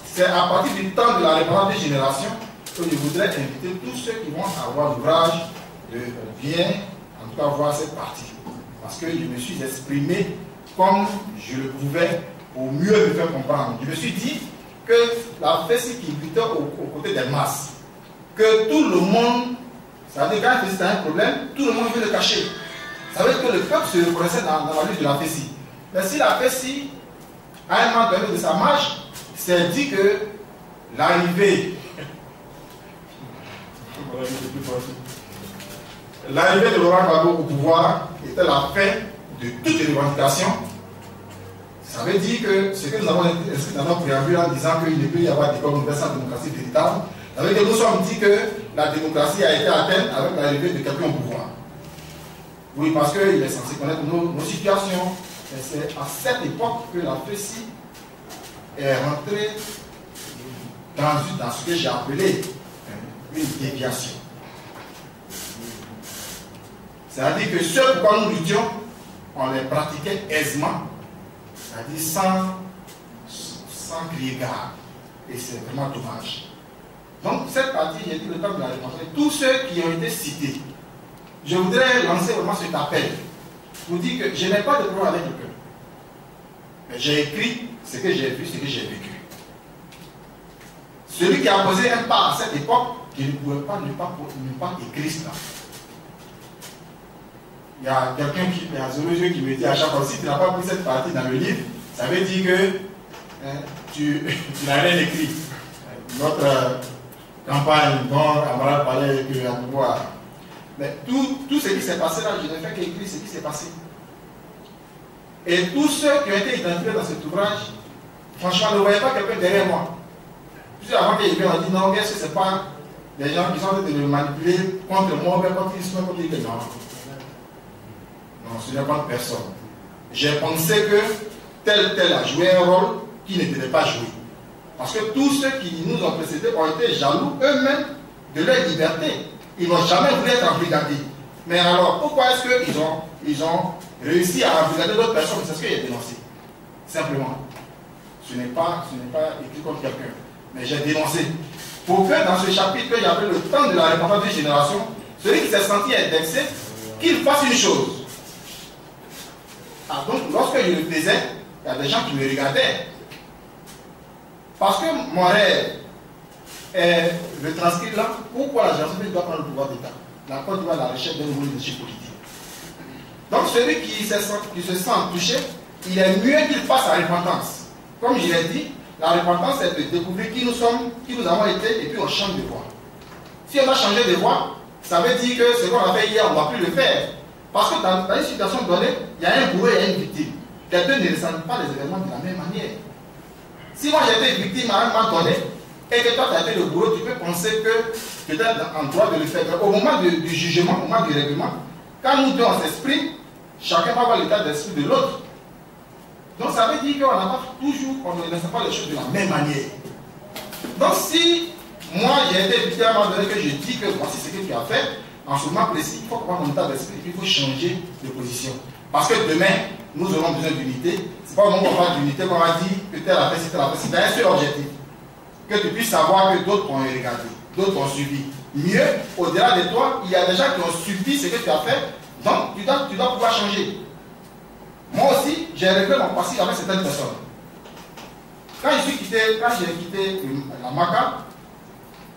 C'est à partir du temps de la réparation des générations que je voudrais inviter tous ceux qui vont avoir l'ouvrage de bien, en tout cas, voir cette partie. Parce que je me suis exprimé comme je le pouvais pour mieux me faire comprendre. Je me suis dit que la FESI qui luttait aux côtés des masses, que tout le monde, ça veut dire quand la FESI a un problème, tout le monde veut le cacher. Ça veut dire que le peuple se reconnaissait dans la lutte de la FESI. Mais si la FESI, à un moment donné de sa marche, s'est dit que l'arrivée de Laurent Gbagbo au pouvoir était la fin de toutes les revendications, ça veut dire que ce que nous avons inscrit dans notre préambule en disant qu'il ne peut y avoir d'école universelle en démocratie véritable, ça veut dire que nous sommes dit que la démocratie a été atteinte avec l'arrivée de quelqu'un au pouvoir. Oui, parce qu'il est censé connaître nos situations. Et c'est à cette époque que la FESI est rentrée dans ce que j'ai appelé une déviation. C'est-à-dire que ce pourquoi nous luttions, on les pratiquait aisément, c'est-à-dire sans crier gare. Et c'est vraiment dommage. Donc, cette partie, j'ai dit le temps de la réponse. Tous ceux qui ont été cités, je voudrais lancer vraiment cet appel. Pour dire que je n'ai pas de problème avec le peuple. Mais j'ai écrit ce que j'ai vu, ce que j'ai vécu. Celui qui a posé un pas à cette époque, je ne pouvais pas ne pas écrire cela. Il y a quelqu'un qui a un jeu qui me dit à chaque fois, si tu n'as pas pris cette partie dans le livre, ça veut dire que tu n'as rien écrit. Notre campagne dont Amaral parlait à pouvoir. Mais tout ce qui s'est passé là, je n'ai fait qu'écrire ce qui s'est passé. Et tous ceux qui ont été identifiés dans cet ouvrage, franchement, ne voyaient pas quelqu'un derrière moi. Puis avant qu'ils viennent, on dit non, est-ce que ce n'est pas des gens qui sont en train de me manipuler contre moi, mais contre l'islam, contre les gens. Non, ce n'est pas personne. J'ai pensé que tel a joué un rôle qui ne devait pas jouer. Parce que tous ceux qui nous ont précédés ont été jaloux eux-mêmes de leur liberté. Ils n'ont jamais voulu être embrigadés. Mais alors, pourquoi est-ce qu'ils ont réussi à embrigader d'autres personnes? C'est ce que j'ai dénoncé. Simplement. Ce n'est pas écrit contre quelqu'un. Mais j'ai dénoncé. Pour que dans ce chapitre que j'appelle le temps de la réparation des générations, celui qui s'est senti indexé, qu'il fasse une chose. Ah, donc, lorsque je le faisais, il y a des gens qui me regardaient. Parce que mon rêve est le transcrire là, pourquoi la gendarmerie doit prendre le pouvoir d'État? La Côte d'Ivoire la recherche d'un nouveau leadership politique. Donc celui qui se sent touché, il est mieux qu'il fasse la repentance. Comme je l'ai dit, la repentance c'est de découvrir qui nous sommes, qui nous avons été, et puis on change de voie. Si on a changé de voie, ça veut dire que ce qu'on a fait hier, on ne va plus le faire. Parce que dans une situation donnée, il y a un bourreau et il y a une victime. Les deux ne ressentent pas les événements de la même manière. Si moi j'ai été victime à un moment donné, et que toi tu as été le bourreau, tu peux penser que tu es en droit de le faire. Au moment du jugement, au moment du règlement, quand nous deux on s'exprime, chacun va voir l'état d'esprit de l'autre. Donc ça veut dire qu'on n'a pas toujours, on ne laisse pas les choses de la même manière. Donc si moi j'ai été victime à un moment donné que je dis que voici ce que tu as fait, en ce moment précis, il faut avoir mon état d'esprit, il faut changer de position. Parce que demain, nous aurons besoin d'unité. Ce n'est pas au moment où on parle d'unité qu'on va dire que tel a fait ci, tel a fait ci. C'est un seul objectif. Que tu puisses savoir que d'autres ont regardé, d'autres ont suivi. Mieux, au-delà de toi, il y a des gens qui ont subi ce que tu as fait, donc tu dois pouvoir changer. Moi aussi, j'ai réglé mon passé avec certaines personnes. Quand j'ai quitté la MACA,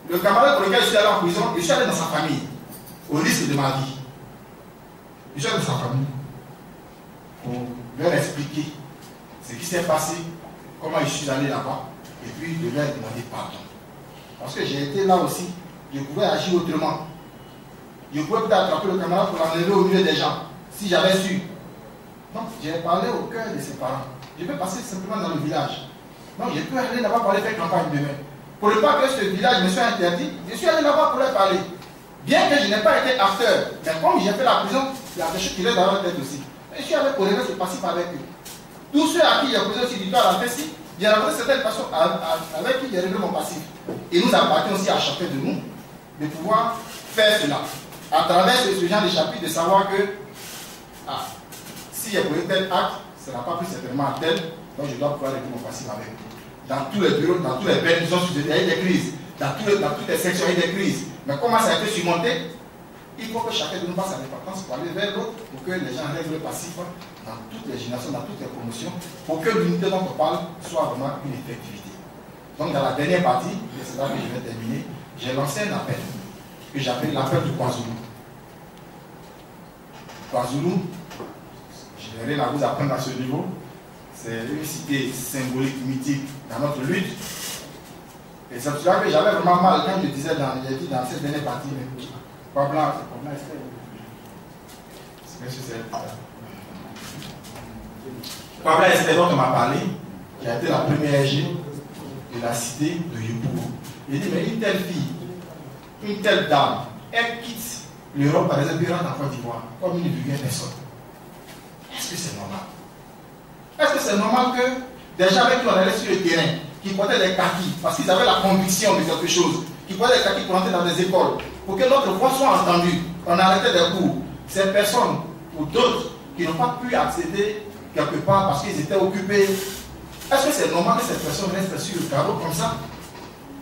le camarade pour lequel je suis allé en prison, je suis allé dans sa famille, au risque de ma vie. Je suis allé dans sa famille pour leur expliquer ce qui s'est passé, comment je suis allé là-bas, et puis de leur demander pardon. Parce que j'ai été là aussi, je pouvais agir autrement. Je pouvais peut-être attraper le camarade pour l'enlever au milieu des gens, si j'avais su. Donc j'ai parlé au cœur de ses parents. Je peux passer simplement dans le village. Donc je peux aller là-bas pour aller faire campagne demain. Pour ne pas que ce village me soit interdit, je suis allé là-bas pour leur parler. Bien que je n'ai pas été acteur, mais comme j'ai fait la prison, il y a des choses qui restent dans leur tête aussi. Et je suis allé pour régler ce passif avec eux. Tous ceux à qui j'ai posé aussi du temps à la fesse, j'ai rencontré certaines personnes avec qui j'ai réglé mon passif. Et nous appartient aussi à chacun de nous de pouvoir faire cela. À travers ce genre de chapitre, de savoir que si j'ai posé tel acte, ce n'a pas plus certainement à tel, donc je dois pouvoir régler mon passif avec eux. Dans tous les bureaux, dans tous les bains, ils ont suivi des crises. Dans toutes les sections, il y a des crises. Mais comment ça a été surmonté? Il faut que chacun de nous fasse sa répartance pour aller vers l'autre, pour que les gens règlent le passif dans toutes les générations, dans toutes les promotions, pour que l'unité dont on parle soit vraiment une effectivité. Donc dans la dernière partie, et c'est là que je vais terminer, j'ai lancé un appel, que j'appelle l'appel du KwaZulu. KwaZulu, je n'ai rien à vous apprendre à ce niveau, c'est une cité symbolique, mythique dans notre lutte. Et c'est pour cela que j'avais vraiment mal quand je disais dans cette dernière partie, mais pas blanc, c'est pas blanc, Pabla Esther dont on m'a parlé, qui a été la première G de la cité de Yopougon. Il dit, mais une telle fille, une telle dame, elle quitte l'Europe, par exemple, elle rentre en Côte d'Ivoire, comme une vulgaire personne. Est-ce que c'est normal? Est-ce que c'est normal que des gens avec qui on allait sur le terrain, qui portaient des kakis, parce qu'ils avaient la conviction de quelque chose, qui portaient des kakis pour entrer dans des écoles, pour que notre voix soit entendue, on arrêtait des cours. Ces personnes, ou d'autres, qui n'ont pas pu accéder quelque part parce qu'ils étaient occupés, est-ce que c'est normal que ces personnes restent sur le carreau comme ça?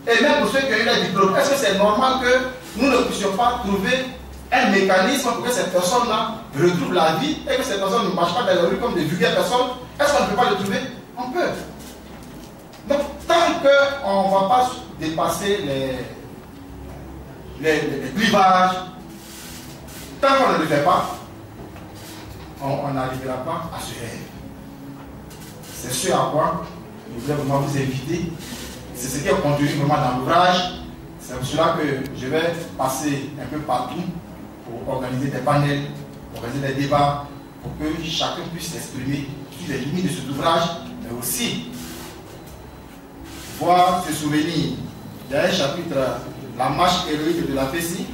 Et même pour ceux qui ont eu les diplômes, est-ce que c'est normal que nous ne puissions pas trouver un mécanisme pour que ces personnes-là retrouvent la vie et que ces personnes ne marchent pas dans la rue comme des vulgaires personnes? Est-ce qu'on ne peut pas le trouver? On peut. Donc, tant qu'on ne va pas dépasser les clivages, tant qu'on ne le fait pas, on n'arrivera pas à ce rêve. C'est ce à quoi je voulais vraiment vous inviter. C'est ce qui a conduit vraiment dans l'ouvrage. C'est pour cela que je vais passer un peu partout pour organiser des panels, organiser des débats, pour que chacun puisse s'exprimer sur les limites de cet ouvrage, mais aussi voir se souvenir d'un chapitre, la marche héroïque de la Fessie,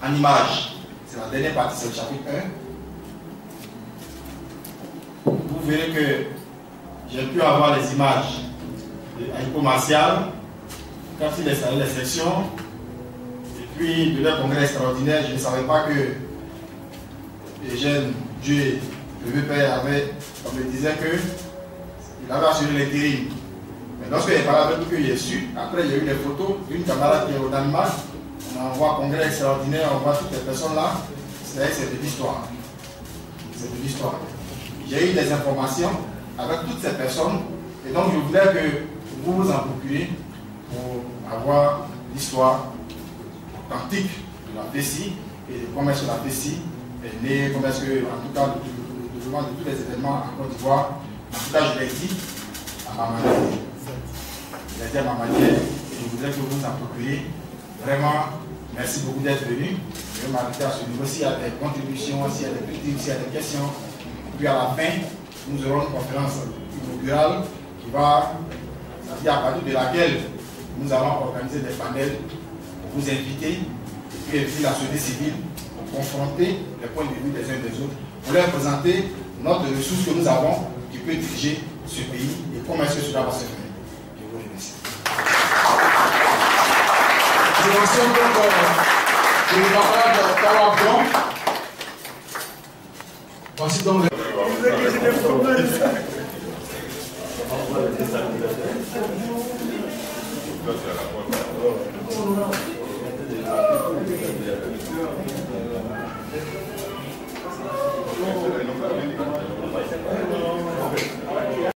en images. C'est la dernière partie, c'est le chapitre 1. Vous verrez que j'ai pu avoir les images d'Aïko Martial, quand il est allé les sections, et puis de leur congrès extraordinaire. Je ne savais pas que Eugène Dieu, le vieux père, avait, comme il disait, qu'il avait assuré l'intérim. Mais lorsque j'ai parlé avec lui, que j'ai su, après il y a eu des photos d'une camarade qui est au Danemark, on voit congrès extraordinaire, on voit toutes les personnes là, c'est de l'histoire. C'est de l'histoire. J'ai eu des informations avec toutes ces personnes, et donc je voulais que vous vous en procuriez pour avoir l'histoire authentique de la Fessie et de comment est-ce que la Fessie est née, comment est-ce que, en tout cas, le développement de tous les événements en Côte d'Ivoire. En tout cas, je l'ai dit à ma manière. Je l'ai dit à ma manière, et je voudrais que vous vous en procuriez vraiment Merci beaucoup d'être venu. Je vais m'arrêter à ce niveau. S'il y a des contributions, s'il y a des critiques, s'il y a des questions. Puis à la fin, nous aurons une conférence inaugurale qui va, c'est-à-dire à partir de laquelle nous allons organiser des panels pour vous inviter, puis inviter la société civile pour confronter les points de vue des uns des autres, pour leur présenter notre ressource que nous avons qui peut diriger ce pays et comment est-ce que cela va se faire. Je vous remercie. Je mentionne donc le camarade Tawa Blanc. Voici donc le...